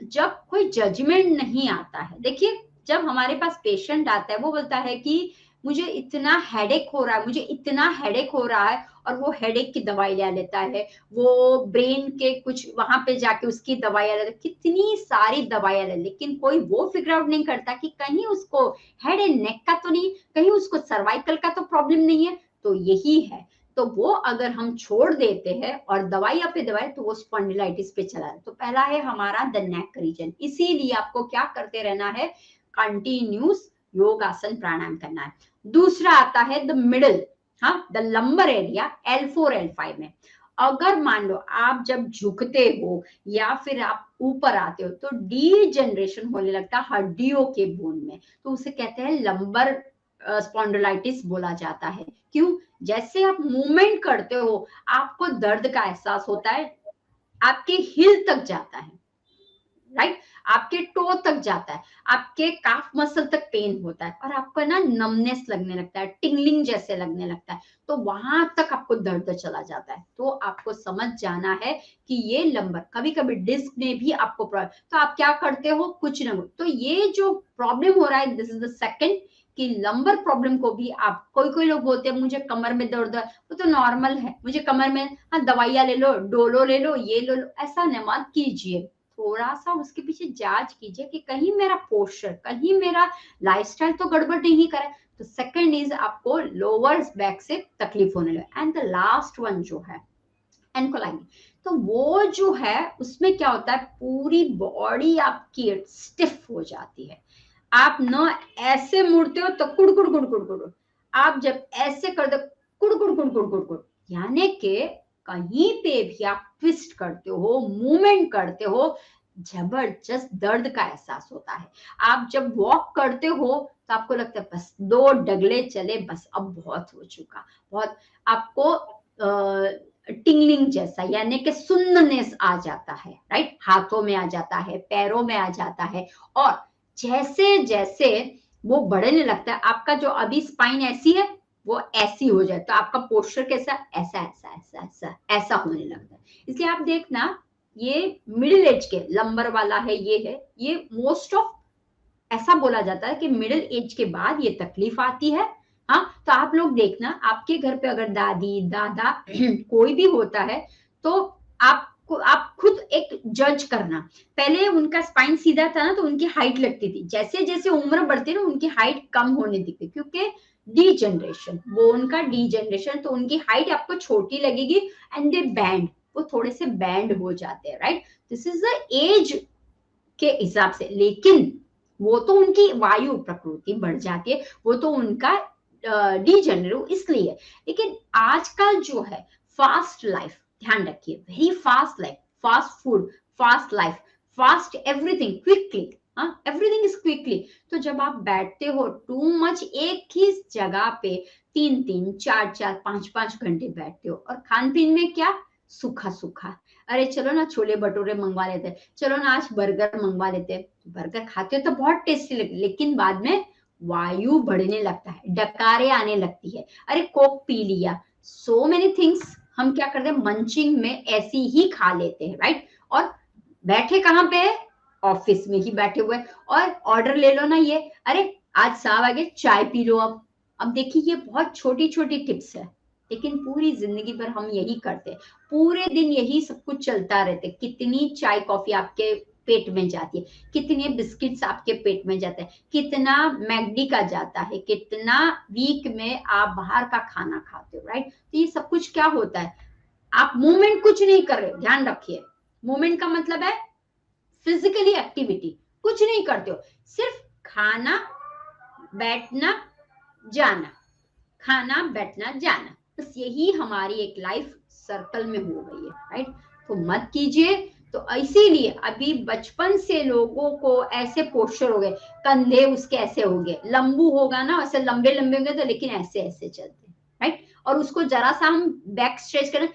जब कोई जजमेंट नहीं आता है, देखिए, जब हमारे पास पेशेंट आता है, वो बोलता है कि मुझे इतना हेडेक हो रहा है, मुझे इतना हेडेक हो रहा है, और वो हेडेक की दवाई ले लेता है, वो ब्रेन के कुछ वहां पे जाके उसकी दवाइयां ले, कितनी सारी दवाइयां ले, लेकिन कोई वो फिगर आउट नहीं करता कि कहीं उसको हेड एंड नेक का तो नहीं, कहीं उसको सर्वाइकल का तो प्रॉब्लम नहीं है। तो यही है, तो वो अगर हम छोड़ देते हैं और दवाई पे दवाई, तो वो स्पॉन्डिलाइटिस पे चला है। तो पहला है हमारा द नेक रीजन, इसीलिए आपको क्या करते रहना है, कंटिन्यूस योग आसन प्राणायाम करना है। दूसरा आता है द मिडल, हाँ, the lumbar area L4 L5 में। अगर मान लो आप जब झुकते हो या फिर आप ऊपर आते हो, तो डीजनरेशन होने लगता है हड्डियों के बोन में, तो उसे कहते हैं लंबर स्पॉन्डिलाइटिस बोला जाता है। क्यों? जैसे आप मूवमेंट करते हो, आपको दर्द का एहसास होता है, आपके हिल तक जाता है, राइट, आपके टो तक जाता है, आपके काफ मसल तक पेन होता है, और आपको ना नमनेस लगने लगता है, टिंगलिंग जैसे लगने लगता है, तो वहां तक आपको दर्द चला जाता है। तो आपको समझ जाना है कि ये लंबर, कभी कभी डिस्क में भी आपको प्रॉब्लम, तो आप क्या करते हो, कुछ ना हो। तो ये जो प्रॉब्लम हो रहा है, दिस इज द सेकंड, कि लंबर प्रॉब्लम को भी आप, कोई कोई लोग बोलते हैं मुझे कमर में दर्द है, वो तो नॉर्मल है, मुझे कमर में, हाँ, दवाइयां ले लो, डोलो ले लो, ये ले लो, ऐसा न मत कीजिए। थोड़ा सा उसके पीछे जांच कीजिए कि कहीं मेरा पोस्चर, कहीं मेरा लाइफस्टाइल तो गड़बड़ नहीं करे। तो सेकंड इज आपको लोअर बैक से तकलीफ होने लगे। एंड द लास्ट वन जो है एंकोलाइन, तो वो जो है उसमें क्या होता है, पूरी बॉडी आपकी स्टिफ हो जाती है। आप न ऐसे मुड़ते हो तो कुड़ कुड़ कुड़ कुड़ कुड़, आप जब ऐसे कर दो कुड़ कुड़ कुड़ कुड़ कुड़ कुड़, यानी कि कहीं पे भी आप ट्विस्ट करते हो, मूवमेंट करते हो, जबरदस्त दर्द का एहसास होता है। आप जब वॉक करते हो, तो आपको लगता है बस 2 डगले चले, बस अब बहुत हो चुका, बहुत, आपको टिंगलिंग जैसा, यानी कि सुन्ननेस आ जाता है, राइट, हाथों में आ जाता है, पैरों में आ जाता है। और जैसे जैसे वो बढ़ने लगता है, आपका जो अभी स्पाइन ऐसी है, वो ऐसी हो जाए, तो आपका पोस्चर कैसा, ऐसा ऐसा ऐसा ऐसा ऐसा होने लगता है। इसलिए आप देखना, ये मिडिल एज के लंबर वाला है, ये मोस्ट ऑफ, ऐसा बोला जाता है कि मिडिल एज के बाद ये तकलीफ आती है। हाँ, तो आप लोग देखना, आपके घर पे अगर दादी दादा कोई भी होता है, तो आप खुद एक जज करना। पहले उनका स्पाइन सीधा था ना, तो उनकी हाइट लगती थी, जैसे जैसे उम्र बढ़ती है ना, उनकी हाइट कम होने दिखती, क्योंकि डीजनरेशन, बोन का डीजनरेशन, तो उनकी हाइट आपको छोटी लगेगी, एंड दे बैंड, वो थोड़े से बैंड हो जाते हैं, right. This is the age के हिसाब से, लेकिन वो तो उनकी वायु प्रकृति बढ़ जाती है, वो तो उनका डीजनरेट इसलिए। लेकिन आजकल जो है फास्ट लाइफ, ध्यान रखिए, very fast life, fast food, fast life, fast everything, quickly, हाँ, एवरीथिंग इज क्विकली। तो जब आप बैठते हो टू मच एक ही जगह पे 3-3, 4-4, 5-5 घंटे बैठते हो, और खान पीन में क्या, सूखा सूखा, अरे चलो ना छोले भटूरे मंगवा लेते हैं, चलो ना आज बर्गर मंगवा लेते हैं। बर्गर खाते हो तो बहुत टेस्टी लगती, लेकिन बाद में वायु बढ़ने लगता है, डकारे आने लगती है। अरे कोक पी लिया, सो मेनी थिंग्स हम क्या करते हैं, मंचिंग में ऐसी ही खा लेते हैं, राइट। और बैठे कहाँ पे है, ऑफिस में ही बैठे हुए, और ऑर्डर ले लो ना ये, अरे आज 7 बजे चाय पी लो। अब देखिए ये बहुत छोटी छोटी टिप्स है, लेकिन पूरी जिंदगी भर हम यही करते हैं, पूरे दिन यही सब कुछ चलता रहते। कितनी चाय कॉफी आपके पेट में जाती है, कितने बिस्किट्स आपके पेट में जाते हैं, कितना मैगडी का जाता है, कितना वीक में आप बाहर का खाना खाते हो, राइट। तो ये सब कुछ क्या होता है, आप मूवमेंट कुछ नहीं कर रहे, ध्यान रखिए। मूवमेंट का मतलब है फिजिकली एक्टिविटी, कुछ नहीं करते हो, सिर्फ खाना बैठना जाना, खाना बैठना जाना, बस यही हमारी एक लाइफ सर्कल में हो गई है, राइट। तो मत कीजिए। तो इसीलिए अभी बचपन से लोगों को ऐसे पोस्चर हो गए, कंधे उसके ऐसे हो गए, लंबू होगा ना ऐसे लंबे लंबे होंगे तो, लेकिन ऐसे ऐसे चलते, राइट। और उसको जरा सा हम बैक स्ट्रेच करें,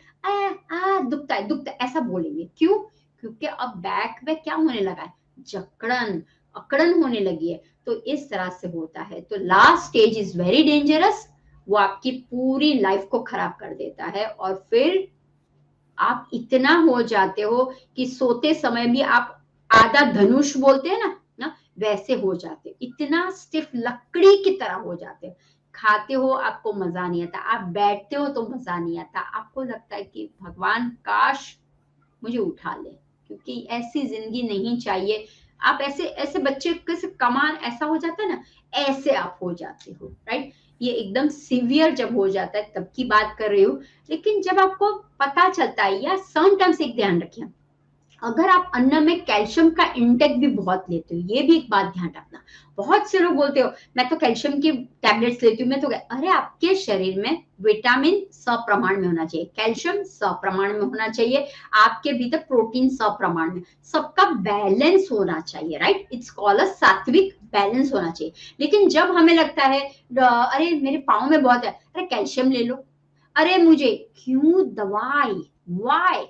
दुखता है दुखता है ऐसा बोलेंगे, क्यों? क्योंकि अब बैक में क्या होने लगा है, जकड़न अकड़न होने लगी है। तो इस तरह से होता है। तो last stage is very dangerous, वो आपकी पूरी लाइफ को खराब कर देता है, और फिर आप इतना हो जाते हो कि सोते समय भी आप आधा धनुष बोलते हैं ना वैसे हो जाते हो, इतना स्टिफ लकड़ी की तरह हो जाते हो। खाते हो आपको मजा नहीं आता, आप बैठते हो तो मजा नहीं आता, आपको लगता है कि भगवान काश मुझे उठा ले, क्योंकि ऐसी जिंदगी नहीं चाहिए। आप ऐसे ऐसे बच्चे कैसे कमान ऐसा हो जाता है ना, ऐसे आप हो जाते हो, राइट। ये एकदम सीवियर जब हो जाता है तब की बात कर रही हूँ। लेकिन जब आपको पता चलता है, या समटाइम्स एक ध्यान रखिए, अगर आप अन्न में कैल्शियम का इंटेक भी बहुत लेते हो, ये भी एक बात ध्यान रखना। बहुत से लोग बोलते हो मैं तो कैल्शियम की टैबलेट्स लेती हूँ, मैं तो, अरे आपके शरीर में विटामिन सप्रमाण में होना चाहिए, कैल्शियम सप्रमाण में होना चाहिए, आपके भीतर प्रोटीन सप्रमाण में, सबका बैलेंस होना चाहिए, राइट। इट्स कॉल्ड अ सात्विक बैलेंस होना चाहिए। लेकिन जब हमें लगता है अरे मेरे पाँव में बहुत है, अरे कैल्शियम ले लो, अरे मुझे क्यों दवाई, वाई।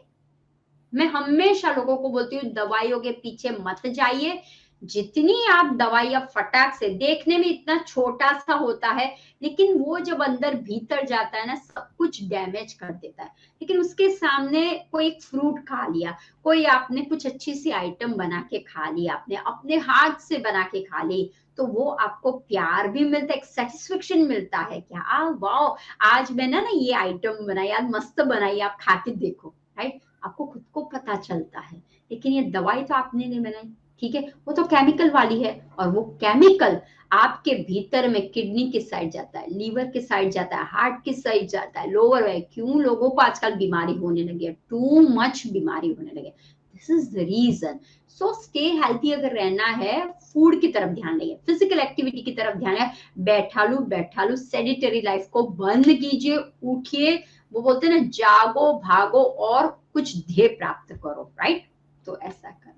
मैं हमेशा लोगों को बोलती हूँ दवाइयों के पीछे मत जाइए। जितनी आप दवाइयां फटाक से, देखने में इतना छोटा सा होता है, लेकिन वो जब अंदर भीतर जाता है ना सब कुछ डैमेज कर देता है। लेकिन उसके सामने कोई एक फ्रूट खा लिया, कोई आपने कुछ अच्छी सी आइटम बना के खा ली, आपने अपने हाथ से बना के खा ली, तो वो आपको प्यार भी मिलता है, एक सेटिस्फेक्शन मिलता है कि हाँ वाओ आज मैंने ना ये आइटम बनाई, आज मस्त बनाई, आप खा के देखो, राइट। आपको खुद को पता चलता है। लेकिन ये दवाई तो आपने नहीं बनाई, ठीक है, वो तो केमिकल वाली है, और वो केमिकल आपके भीतर में किडनी की साइड जाता है, लीवर की साइड जाता है, हार्ट की साइड जाता है, लोअर है। क्यों लोगों को आजकल बीमारी होने लगी है, टू मच बीमारी होने लगे, this is the reason. So stay healthy अगर रहना है, फूड की तरफ ध्यन नहीं है, फिजिकल एक्टिविटी की तरफ ध्यान है। बैठा लू सेडिटरी लाइफ को बंद कीजिए, उठिए, वो बोलते हैं ना जागो भागो और कुछ ध्येय प्राप्त करो, राइट। तो ऐसा करना है।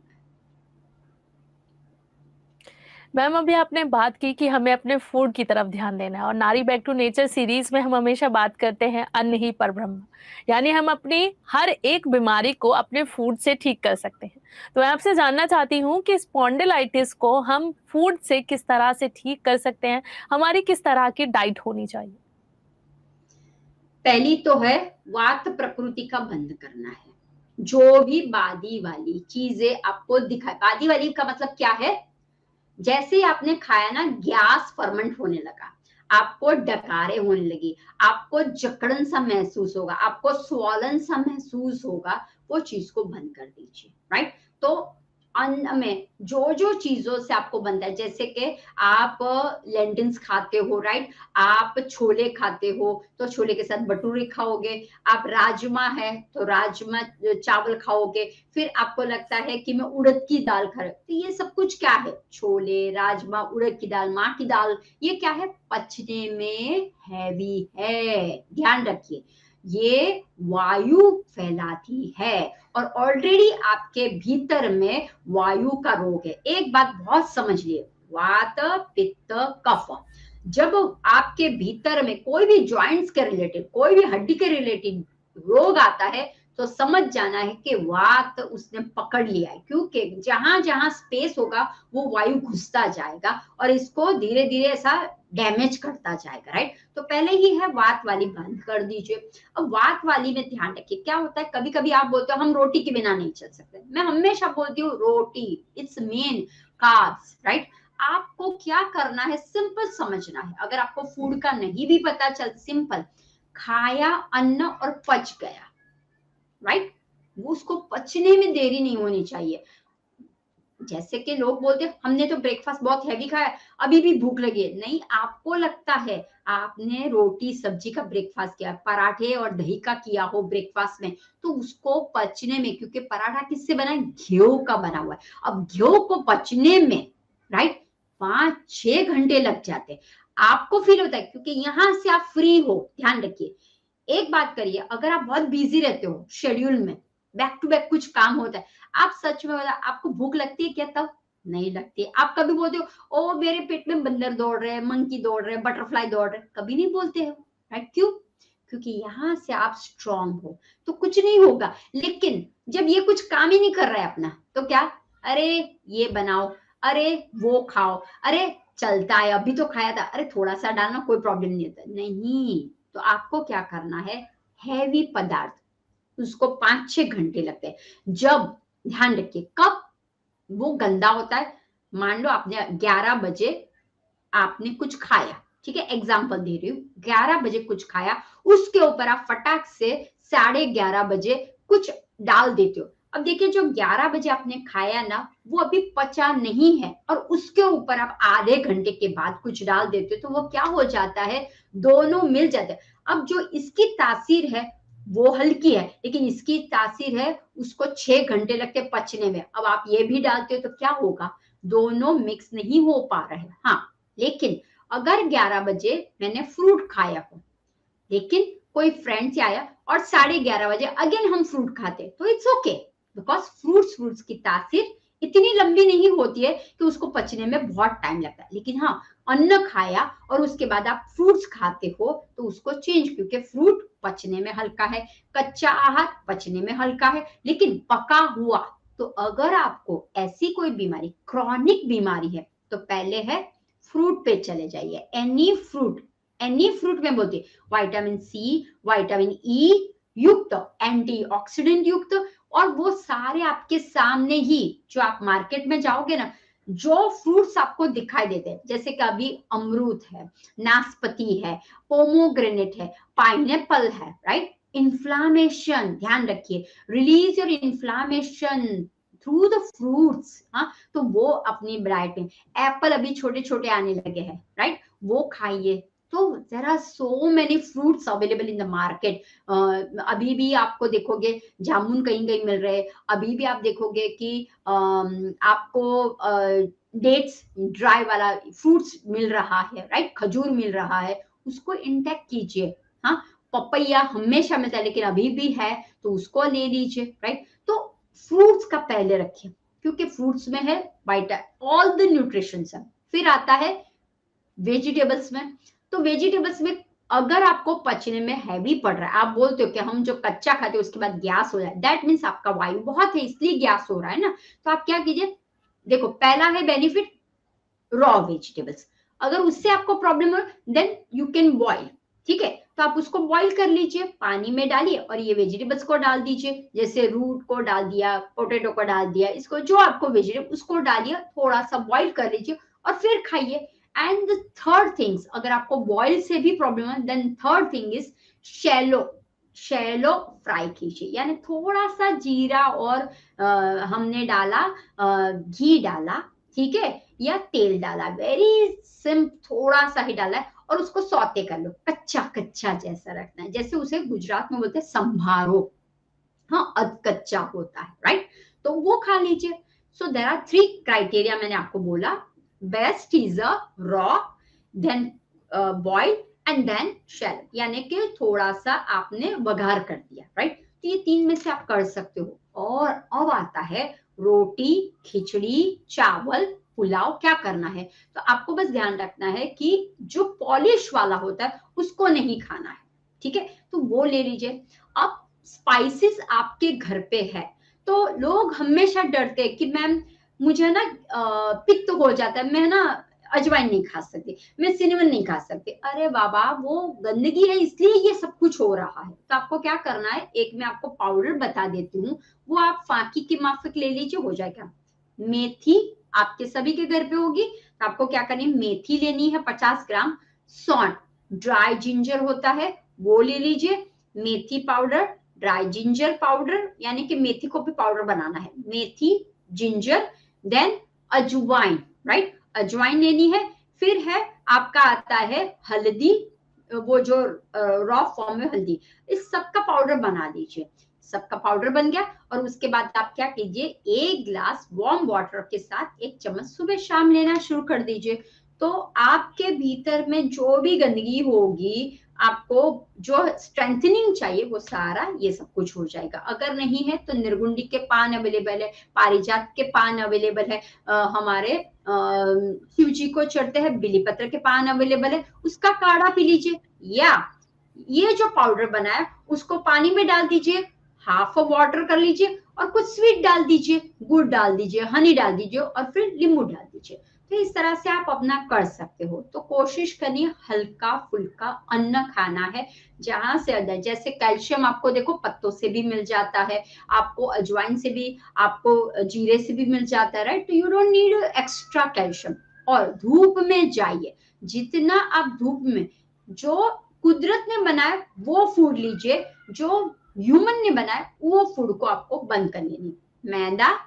मैम अभी आपने बात की कि हमें अपने फूड की तरफ ध्यान देना है, और नारी बैक टू नेचर सीरीज में हम हमेशा बात करते हैं अन्न ही परब्रह्म, यानी हम अपनी हर एक बीमारी को अपने फूड से ठीक कर सकते हैं। तो मैं आपसे जानना चाहती हूँ कि स्पॉन्डिलाइटिस को हम फूड से किस तरह से ठीक कर सकते हैं, हमारी किस तरह की डाइट होनी चाहिए? पहली तो है वात प्रकृति का बंद करना है। जो भी बादी वाली चीजें आपको दिखाए, बादी वाली का मतलब क्या है, जैसे ही आपने खाया ना गैस फर्मेंट होने लगा, आपको डकारे होने लगी, आपको जकड़न सा महसूस होगा, आपको स्वॉलन सा महसूस होगा, वो चीज को बंद कर दीजिए, राइट। तो अन्न में जो जो चीजों से आपको बनता है, जैसे कि आप लेंटिल्स खाते हो, राइट, आप छोले खाते हो तो छोले के साथ भटूरे खाओगे, आप राजमा है तो राजमा चावल खाओगे, फिर आपको लगता है कि मैं उड़द की दाल खा रहा हूं, तो ये सब कुछ क्या है, छोले राजमा उड़द की दाल माँ की दाल, ये क्या है, पचने में हैवी है, ध्यान रखिए, ये वायु फैलाती है, और ऑलरेडी आपके भीतर में वायु का रोग है। एक बात बहुत समझ लिए, वात पित्त कफ, जब आपके भीतर में कोई भी जॉइंट्स के रिलेटेड, कोई भी हड्डी के रिलेटेड रोग आता है, तो समझ जाना है कि वात उसने पकड़ लिया है, क्योंकि जहां जहां स्पेस होगा वो वायु घुसता जाएगा और इसको धीरे धीरे ऐसा डैमेज करता जाएगा, राइट। तो पहले ही है वात वाली बंद कर दीजिए। अब वात वाली में ध्यान रखिए, क्या होता है कभी कभी आप बोलते हो हम रोटी के बिना नहीं चल सकते, मैं हमेशा बोलती हूँ रोटी इट्स मेन कार्ब्स, राइट। आपको क्या करना है, सिंपल समझना है। अगर आपको फूड का नहीं भी पता चल, सिंपल, खाया अन्न और पच गया, राइट, वो उसको पचने में देरी नहीं होनी चाहिए। जैसे कि लोग बोलते हैं हमने तो ब्रेकफास्ट बहुत हैवी खाया, अभी भी भूख लगी है। नहीं, आपको लगता है आपने रोटी सब्जी का ब्रेकफास्ट किया, पराठे और दही का किया हो ब्रेकफास्ट में, तो उसको पचने में, क्योंकि पराठा किससे बना है, घी का बना हुआ है, अब घी को पचने में, राइट, 5-6 घंटे लग जाते हैं। आपको फील होता है क्योंकि यहां से आप फ्री हो। ध्यान रखिए, एक बात करिए, अगर आप बहुत बिजी रहते हो शेड्यूल में, बैक टू बैक कुछ काम होता है, आप सच में बता, आपको भूख लगती है क्या तब? नहीं लगती। आप कभी बोलते हो ओ मेरे पेट में बंदर दौड़ रहे हैं, मंकी दौड़ रहे हैं, बटरफ्लाई दौड़ रहे हैं? कभी नहीं बोलते हो, राइट। क्यों? क्योंकि यहां से आप स्ट्रांग हो तो कुछ नहीं होगा। लेकिन जब ये कुछ काम ही नहीं कर रहा है अपना, तो क्या, अरे ये बनाओ, अरे वो खाओ, अरे चलता है अभी तो खाया था, अरे थोड़ा सा डालना कोई प्रॉब्लम नहीं होता, नहीं। तो आपको क्या करना है, हैवी पदार्थ, उसको 5-6 घंटे लगते हैं। जब, ध्यान रखिए, कब वो गंदा होता है, मान लो आपने 11 बजे आपने कुछ खाया, ठीक है, एग्जाम्पल दे रही हूँ, 11 बजे कुछ खाया, उसके ऊपर आप फटाक से 11:30 बजे कुछ डाल देते हो। अब देखिए, जो 11 बजे आपने खाया ना, वो अभी पचा नहीं है, और उसके ऊपर आप आधे घंटे के बाद कुछ डाल देते हो, तो वो क्या हो जाता है, दोनों मिल जाते हैं। अब जो इसकी तासीर है वो हल्की है, लेकिन इसकी तासीर है उसको 6 घंटे लगते पचने में। अब आप ये भी डालते हो तो क्या होगा, दोनों मिक्स नहीं हो पा रहे। हाँ, लेकिन अगर 11 बजे मैंने फ्रूट खाया हो, लेकिन कोई फ्रेंड से आया और 11:30 बजे अगेन हम फ्रूट खाते, तो इट्स ओके, बिकॉज फ्रूट्स की तासीर इतनी लंबी नहीं होती है कि उसको पचने में बहुत टाइम लगता है। लेकिन हाँ, अन्न खाया और उसके बाद आप फ्रूट्स खाते हो तो उसको चेंज, क्योंकि फ्रूट पचने में हल्का है, कच्चा आहार पचने में हल्का है, लेकिन पका हुआ। तो अगर आपको ऐसी कोई बीमारी, क्रॉनिक बीमारी है, तो पहले है फ्रूट पे चले जाइए। एनी फ्रूट में बोलते विटामिन सी, विटामिन ई युक्त, एंटीऑक्सीडेंट युक्त, और वो सारे आपके सामने ही, जो आप मार्केट में जाओगे ना, जो फ्रूट्स आपको दिखाई देते हैं, जैसे कि अभी अमरूद है, नाशपाती है, पोमोग्रेनेट है, पाइनएप्पल है, राइट। इन्फ्लामेशन, ध्यान रखिए, release your inflammation through the fruits. हाँ, तो वो अपनी डाइट में, एप्पल अभी छोटे छोटे आने लगे हैं, राइट, वो खाइए। तो there are so many fruits available in the market. अभी भी आपको देखोगे जामुन कहीं कहीं मिल रहे हैं, अभी भी आप देखोगे कि आपको डेट्स, ड्राई वाला फ्रूट्स मिल रहा है, राइट, खजूर मिल रहा है, उसको इंटेक कीजिए। हाँ, पपैया हमेशा मिलता है, लेकिन अभी भी है तो उसको ले लीजिए, राइट। तो फ्रूट्स का पहले रखिए, क्योंकि फ्रूट्स में है ऑल द न्यूट्रिशन है। फिर आता है वेजिटेबल्स में। तो वेजिटेबल्स में अगर आपको पचने में हैवी पड़ रहा है, आप बोलते हो कि हम जो कच्चा खाते हैं उसके बाद गैस हो जाए, दैट मीन्स आपका वायु बहुत है इसलिए गैस हो रहा है ना। तो आप क्या कीजिए, देखो, पहला है बेनिफिट रॉ वेजिटेबल्स। अगर उससे आपको प्रॉब्लम हो देन यू कैन बॉइल, ठीक है, तो आप उसको बॉइल कर लीजिए, पानी में डालिए और ये वेजिटेबल्स को डाल दीजिए, जैसे रूट को डाल दिया, पोटैटो को डाल दिया, इसको जो आपको वेजिटेबल उसको डालिए, थोड़ा सा बॉइल कर लीजिए और फिर खाइए। एंड द थर्ड थिंग्स, अगर आपको बॉइल से भी प्रॉब्लम है, then third thing is shallow shallow fry कीजिए, यानी थोड़ा सा जीरा और हमने डाला, घी डाला, ठीक है, या तेल डाला, वेरी सिंपल, थोड़ा सा ही डाला है, और उसको सौते कर लो, कच्चा कच्चा जैसा रखना है, जैसे उसे गुजरात में बोलते हैं संभारो। हाँ, अध कच्चा होता है, राइट, तो वो खा लीजिए। सो देयर आर 3 क्राइटेरिया मैंने आपको बोला, best is a raw, then boil and then shallow, यानी कि थोड़ा सा आपने वघार कर दिया, राइट। तो ये 3 में से आप कर सकते हो। और अब आता है रोटी, खिचड़ी, चावल, पुलाव, क्या करना है, तो आपको बस ध्यान रखना है कि जो पॉलिश वाला होता है उसको नहीं खाना है, ठीक है, तो वो ले लीजिए। अब स्पाइसेस आपके घर पे है तो लोग हमेशा डरते हैं कि मैम मुझे ना पित्त हो जाता है, मैं ना अजवाइन नहीं खा सकती, मैं सिनेमन नहीं खा सकती। अरे बाबा, वो गंदगी है इसलिए ये सब कुछ हो रहा है। तो आपको क्या करना है, एक मैं आपको पाउडर बता देती हूँ, वो आप फाकी की माफिक ले लीजिए, हो जाएगा। मेथी आपके सभी के घर पे होगी, तो आपको क्या करनी है, मेथी लेनी है 50 ग्राम, सौंठ, ड्राई जिंजर होता है वो ले लीजिए, मेथी पाउडर, ड्राई जिंजर पाउडर, यानी कि मेथी को भी पाउडर बनाना है, मेथी, जिंजर, देन अजवाइन, राइट, अजवाइन लेनी है। फिर है आपका आता है हल्दी, वो जो रॉ फॉर्म में हल्दी, इस सब का पाउडर बना लीजिए। सबका पाउडर बन गया और उसके बाद आप क्या कीजिए, एक ग्लास वार्म वाटर के साथ 1 चम्मच सुबह शाम लेना शुरू कर दीजिए। तो आपके भीतर में जो भी गंदगी होगी, आपको जो स्ट्रेंथनिंग चाहिए वो सारा ये सब कुछ हो जाएगा। अगर नहीं है तो निर्गुंडी के पान अवेलेबल है, पारिजात के पान अवेलेबल है, हमारे शिव जी को चढ़ते हैं बिलीपत्र के पान अवेलेबल है, उसका काढ़ा पी लीजिए। या ये जो पाउडर बना है उसको पानी में डाल दीजिए, हाफ ऑफ वाटर कर लीजिए और कुछ स्वीट डाल दीजिए, गुड़ डाल दीजिए, हनी डाल दीजिए और फिर नींबू डाल दीजिए। तो इस तरह से आप अपना कर सकते हो। तो कोशिश करिए हल्का फुल्का अन्न खाना है, जहां से अंदर, जैसे कैल्शियम आपको देखो पत्तों से भी मिल जाता है, आपको अजवाइन से भी, आपको जीरे से भी मिल जाता है, राइट। तो you don't need extra calcium. और धूप में जाइए, जितना आप धूप में, जो कुदरत ने बनाया वो फूड लीजिए, जो ह्यूमन ने बनाया वो फूड को आपको बंद कर लेनी। मैदा,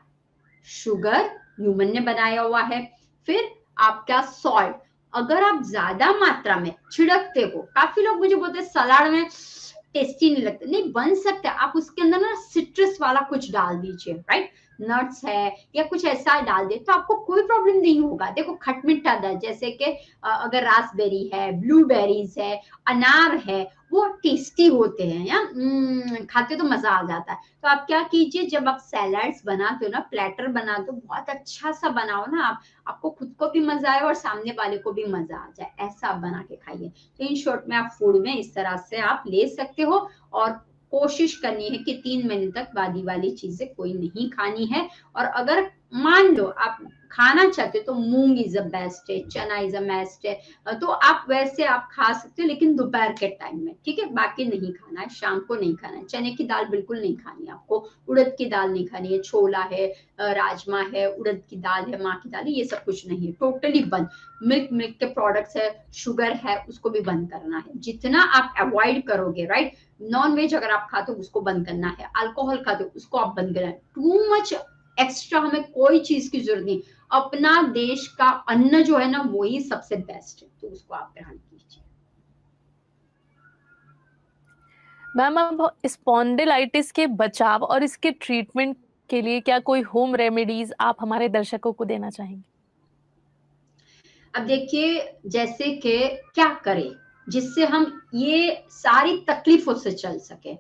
शुगर ह्यूमन ने बनाया हुआ है। फिर आपका सॉल्ट, अगर आप ज्यादा मात्रा में छिड़कते हो, काफी लोग मुझे बोलते हैं सलाद में टेस्टी नहीं लगता, नहीं बन सकता, आप उसके अंदर ना सिट्रस वाला कुछ डाल दीजिए, राइट, नट्स है या कुछ ऐसा डाल दे तो आपको कोई प्रॉब्लम नहीं होगा। देखो खट मिठा दर, जैसे कि अगर रासबेरी है, ब्लूबेरीज है, अनार है, वो टेस्टी होते हैं, या खाते तो मजा आ जाता है। तो आप क्या कीजिए, जब आप सैलड्स बनाते हो ना, प्लेटर बनाते हो, बहुत अच्छा सा बनाओ ना आप, आपको खुद को भी मजा आए और सामने वाले को भी मजा आ जाए, ऐसा आप बना के खाइए। तो इन शॉर्ट में आप फूड में इस तरह से आप ले सकते हो। और कोशिश करनी है कि 3 महीने तक बादी वाली चीजें कोई नहीं खानी है। और अगर मान लो आप खाना चाहते हो तो मूंग इज अ बेस्ट है, चना इज अ बेस्ट है, तो आप वैसे आप खा सकते हो, लेकिन दोपहर के टाइम में, ठीक है, बाकी नहीं खाना है, शाम को नहीं खाना है। चने की दाल बिल्कुल नहीं खानी है आपको, उड़द की दाल नहीं खानी है, छोला है, राजमा है, उड़द की दाल है, माँ की दाल है, ये सब कुछ नहीं है, टोटली बंद। मिल्क के प्रोडक्ट्स है, शुगर है, उसको भी बंद करना है, जितना आप अवॉइड करोगे, राइट। नॉन वेज अगर आप खाते हो उसको बंद करना है, अल्कोहल खाते हो उसको आप बंद करना है। टू मच एक्स्ट्रा हमें कोई चीज की जरूरत नहीं, अपना देश का अन्न जो है ना वही सबसे बेस्ट है, तो उसको आप ग्रहण कीजिए। मैम, अब स्पॉन्डिलाइटिस के बचाव और इसके ट्रीटमेंट के लिए क्या कोई होम रेमेडीज आप हमारे दर्शकों को देना चाहेंगे? अब देखिए, जैसे कि क्या करें जिससे हम ये सारी तकलीफों से चल सके,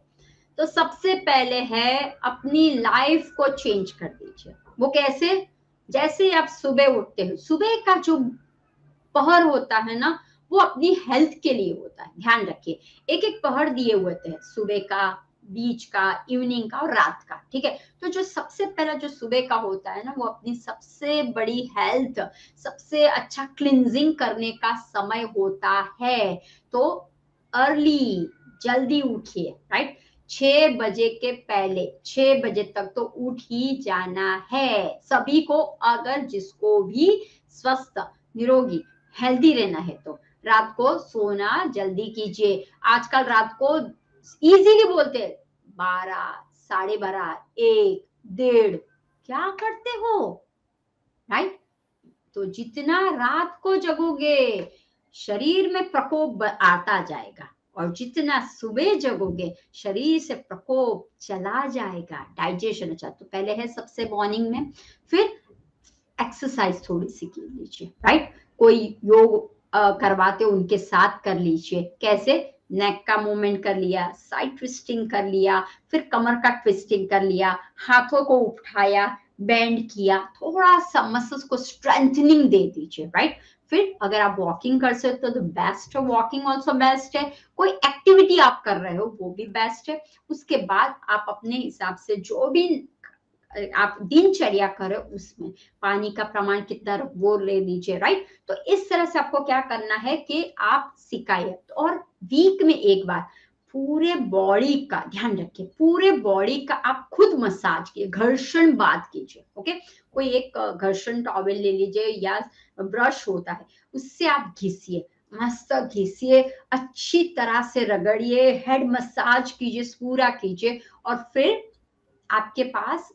तो सबसे पहले है अपनी लाइफ को चेंज कर दीजिए। वो कैसे, जैसे आप सुबह उठते हो, सुबह का जो पहर होता है ना वो अपनी हेल्थ के लिए होता है, ध्यान रखिए। एक एक पहर दिए हुए थे, सुबह का, बीच का, इवनिंग का और रात का, ठीक है। तो जो सबसे पहला जो सुबह का होता है ना वो अपनी सबसे बड़ी हेल्थ, सबसे अच्छा क्लिनजिंग करने का समय होता है। तो अर्ली, जल्दी उठिए, राइट, 6 बजे के पहले, 6 बजे तक तो उठ ही जाना है सभी को, अगर जिसको भी स्वस्थ, निरोगी, हेल्दी रहना है। तो रात को सोना जल्दी कीजिए। आजकल रात को इजीली बोलते हैं 12, 12:30, 1, 1:30, क्या करते हो, राइट। तो जितना रात को जगोगे शरीर में प्रकोप आता जाएगा, और जितना सुबह जगोगे शरीर से प्रकोप चला जाएगा, डाइजेशन अच्छा। तो पहले है सबसे मॉर्निंग में, फिर एक्सरसाइज थोड़ी सी कर लीजिए, राइट। कोई योग करवाते उनके साथ कर लीजिए। कैसे, नेक का मूवमेंट कर लिया, साइड ट्विस्टिंग कर लिया, फिर कमर का ट्विस्टिंग कर लिया, हाथों को उठाया, बेंड किया, थोड़ा सा मसल्स को स्ट्रेंथनिंग दे दीजिए, राइट। फिर अगर आप वॉकिंग कर सकते हो तो बेस्ट है, वॉकिंग ऑल्सो बेस्ट है। कोई एक्टिविटी आप कर रहे हो वो भी बेस्ट है। उसके बाद आप अपने हिसाब से जो भी आप दिनचर्या करो उसमें पानी का प्रमाण कितना वो ले लीजिए, राइट। तो इस तरह से आपको क्या करना है कि आप सिखाइए, और वीक में एक बार पूरे बॉडी का ध्यान रखिए, पूरे बॉडी का आप खुद मसाज कीजिए, घर्षण बात कीजिए, ओके। कोई एक घर्षण टॉवेल ले लीजिए या ब्रश होता है, उससे आप घिसिए, मस्त घिसिए, अच्छी तरह से रगड़िए, हेड मसाज कीजिए, पूरा कीजिए। और फिर आपके पास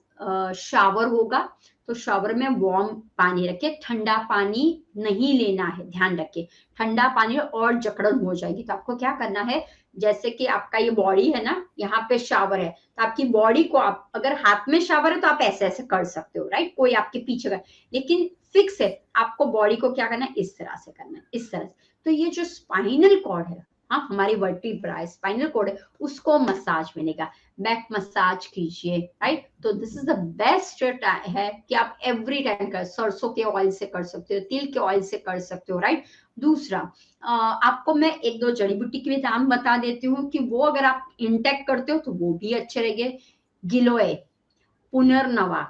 शावर होगा तो शावर में वार्म पानी रखिए, ठंडा पानी नहीं लेना है, ध्यान रखिए। ठंडा पानी और जकड़न हो जाएगी। तो आपको क्या करना है, जैसे कि आपका ये बॉडी है ना, यहाँ पे शावर है, तो आपकी बॉडी को आप अगर हाथ में शावर है तो आप ऐसे ऐसे कर सकते हो, राइट, कोई आपके पीछे का, लेकिन फिक्स है आपको बॉडी को क्या करना है, इस तरह से करना है, इस तरह से। तो ये जो स्पाइनल कॉर्ड है, हाँ, हमारी वर्टिब्रा स्पाइनल कॉर्ड है, उसको मसाज मिलेगा। बैक मसाज कीजिए, राइट। तो दिस इज द बेस्ट है कि आप एवरी टाइम कर, सरसों के ऑयल से कर सकते हो, तिल के ऑयल से कर सकते हो, राइट। दूसरा आपको मैं एक दो जड़ी बूटी के भी नाम बता देती हूँ कि वो अगर आप इंटेक करते हो तो वो भी अच्छे रहेंगे। गिलोय, पुनर्नवा,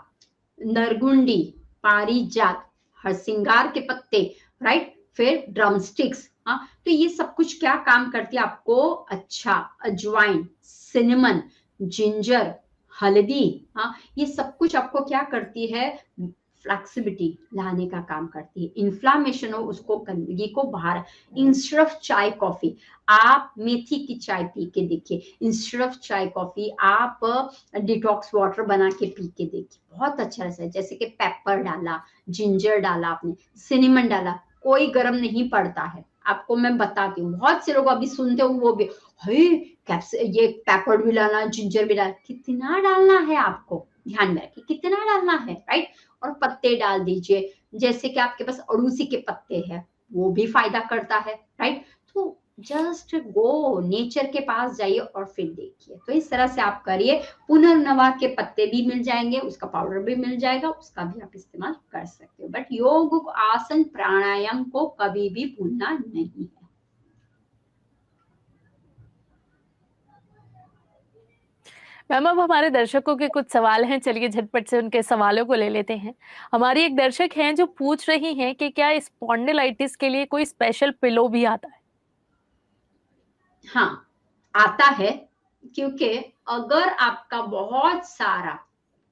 नरगुंडी, पारिजात, हरसिंगार के पत्ते, राइट, फिर ड्रमस्टिक्स। हाँ, तो ये सब कुछ क्या काम करती है आपको, अच्छा, अजवाइन, सिनेमन, जिंजर, हल्दी, हाँ, ये सब कुछ आपको क्या करती है, फ्लेक्सिबिलिटी लाने का काम करती है। इन्फ्लामेशन हो उसको, गंदगी को बाहर, इंस्टेड ऑफ चाय कॉफी आप मेथी की चाय पी के देखिए, इंस्टेड ऑफ चाय कॉफी आप डिटॉक्स वाटर बना के पी के देखिए, बहुत अच्छा रहता है। जैसे कि पेपर डाला, जिंजर डाला, आपने सिनेमन डाला, कोई गर्म नहीं पड़ता है। आपको मैं बताती हूँ, बहुत से लोग अभी सुनते हो वो भी, ये पेपर भी डालना, जिंजर भी डालना, कितना डालना है आपको ध्यान में रखिए, कितना डालना है, राइट। और पत्ते डाल दीजिए, जैसे कि आपके पास अड़ूसी के पत्ते हैं, वो भी फायदा करता है, राइट। तो जस्ट गो, नेचर के पास जाइए और फिर देखिए। तो इस तरह से आप करिए, पुनर्नवा के पत्ते भी मिल जाएंगे, उसका पाउडर भी मिल जाएगा, उसका भी आप इस्तेमाल कर सकते हो। बट योग, आसन, प्राणायाम को कभी भी भूलना नहीं है। मैम अब हमारे दर्शकों के कुछ सवाल हैं, चलिए झटपट से उनके सवालों को ले लेते हैं। हमारी एक दर्शक हैं जो पूछ रही हैं कि क्या स्पॉन्डिलाइटिस के लिए कोई स्पेशल पिलो भी आता है? हाँ, आता है, क्योंकि अगर आपका बहुत सारा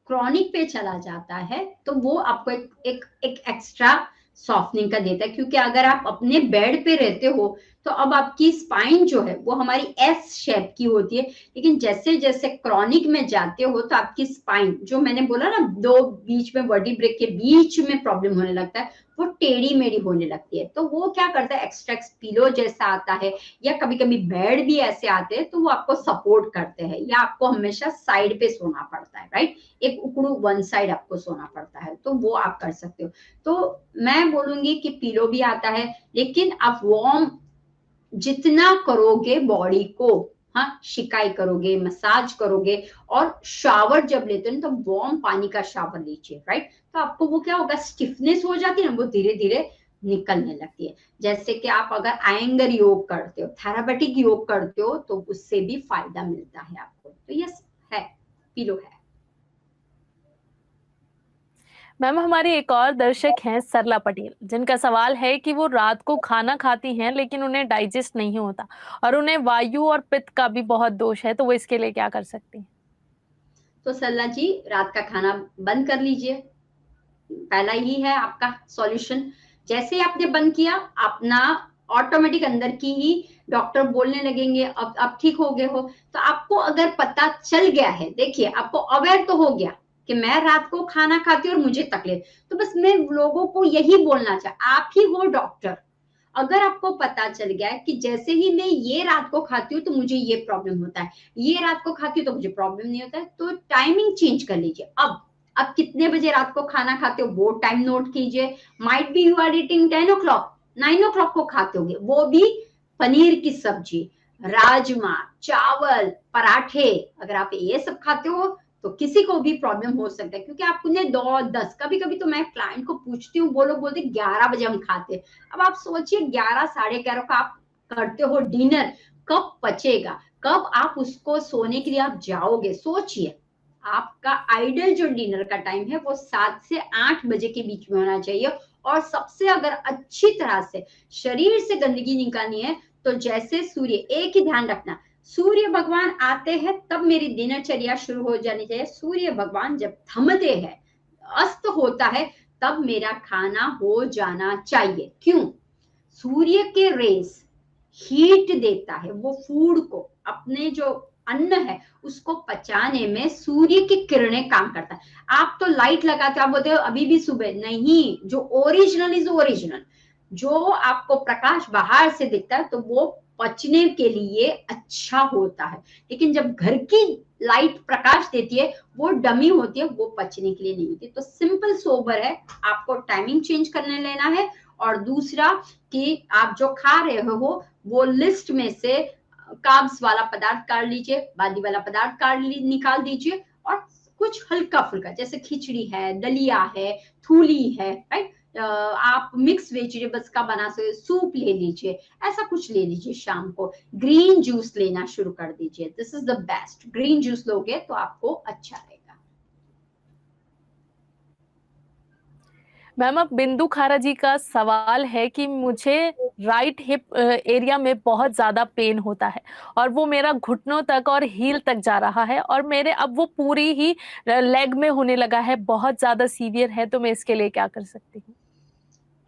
क्रॉनिक पे चला जाता है तो वो आपको एक एक्स्ट्रा सॉफ्टनिंग का देता है। क्योंकि अगर आप अपने बेड पे रहते हो तो अब आपकी स्पाइन जो है वो हमारी एस शेप की होती है, लेकिन जैसे जैसे क्रॉनिक में जाते हो तो आपकी स्पाइन, जो मैंने बोला ना, दो बीच में वर्टिब्रे के बीच में प्रॉब्लम होने लगता है, वो टेढ़ी मेढ़ी होने लगती है। तो वो क्या करता है, एक्स्ट्रा पिलो जैसा आता है, या कभी कभी बेड भी ऐसे आते हैं तो वो आपको सपोर्ट करते हैं, या आपको हमेशा साइड पे सोना पड़ता है, राइट, एक उकड़ू वन साइड आपको सोना पड़ता है, तो वो आप कर सकते हो। तो मैं बोलूंगी कि पिलो भी आता है, लेकिन आप वार्म जितना करोगे बॉडी को, हाँ, शिकाई करोगे, मसाज करोगे, और शावर जब लेते हो तो वार्म पानी का शावर लीजिए, राइट। तो आपको वो क्या होगा, स्टिफनेस हो जाती है ना, वो धीरे धीरे निकलने लगती है। जैसे कि आप अगर आयंगर योग करते हो, थेरापेटिक योग करते हो, तो उससे भी फायदा मिलता है आपको। तो यस है, पिलो है। मैम हमारी एक और दर्शक हैं सरला पटेल, जिनका सवाल है कि वो रात को खाना खाती हैं लेकिन उन्हें डाइजेस्ट नहीं होता और उन्हें वायु और पित्त का भी बहुत दोष है, तो वो इसके लिए क्या कर सकती हैं? तो सरला जी, रात का खाना बंद कर लीजिए, पहला ही है आपका सॉल्यूशन। जैसे ही आपने बंद किया, अपना ऑटोमेटिक अंदर की ही डॉक्टर बोलने लगेंगे अब आप ठीक हो गए हो। तो आपको अगर पता चल गया है, देखिए आपको अवेयर तो हो गया कि मैं रात को खाना खाती हूँ और मुझे तकलीफ, तो बस मैं लोगों को यही बोलना चाह, आप ही हो डॉक्टर। अगर आपको पता चल गया है कि जैसे ही मैं ये रात को खाती हूँ तो मुझे ये प्रॉब्लम होता है, ये रात को खाती हूँ तो मुझे प्रॉब्लम नहीं होता है, तो टाइमिंग चेंज कर लीजिए। अब आप कितने बजे रात को खाना खाते हो वो टाइम नोट कीजिए। Might be you are eating 10 o'clock, 9 o'clock को खाते होगे, वो भी पनीर की सब्जी, राजमा, चावल, पराठे, अगर आप ये सब खाते हो तो किसी को भी प्रॉब्लम हो सकता है, क्योंकि आप उन्हें 2-10, कभी कभी तो मैं क्लाइंट को पूछती हूँ, वो लोग बोलते 11 बजे हम खाते हैं। अब आप सोचिए 11 साढ़े 11 का आप करते हो डिनर, कब पचेगा, कब आप उसको सोने के लिए आप जाओगे। सोचिए, आपका आइडियल जो डिनर का टाइम है वो 7 से 8 बजे के बीच में होना चाहिए। और सबसे अगर अच्छी तरह से शरीर से गंदगी निकालनी है तो जैसे सूर्य, एक ही ध्यान रखना, सूर्य भगवान आते हैं तब मेरी दिनचर्या शुरू हो जानी चाहिए। सूर्य भगवान जब थमते हैं, अस्त होता है, तब मेरा खाना हो जाना चाहिए। क्यों? सूर्य के रेस हीट देता है, वो फूड को, अपने जो अन्न है उसको पचाने में सूर्य की किरणें काम करता है। आप तो लाइट लगाते हो, आप बोलते हो अभी भी सुबह, नहीं, जो ओरिजिनल इज ओरिजिनल, जो आपको प्रकाश बाहर से दिखता है तो वो पचने के लिए अच्छा होता है। लेकिन जब घर की लाइट प्रकाश देती है वो डमी होती है, वो पचने के लिए नहीं होती। तो सिंपल सोबर है, आपको टाइमिंग चेंज करने लेना है। और दूसरा कि आप जो खा रहे हो वो लिस्ट में से कार्ब्स वाला पदार्थ काट लीजिए, बादी वाला पदार्थ निकाल दीजिए, और कुछ हल्का फुल्का जैसे खिचड़ी है, दलिया है, थूली है, राइट, आप मिक्स वेजिटेबल्स का बना सकते, सूप ले लीजिए, ऐसा कुछ ले लीजिए। शाम को ग्रीन जूस लेना शुरू कर दीजिए, this is the best. Green juice लोगे तो आपको अच्छा रहेगा। मैम, अब बिंदु खारा जी का सवाल है कि मुझे राइट हिप एरिया में बहुत ज्यादा पेन होता है और वो मेरा घुटनों तक और हील तक जा रहा है, और मेरे अब वो पूरी ही लेग में होने लगा है, बहुत ज्यादा सीवियर है। तो मैं इसके लिए क्या कर सकती हूँ?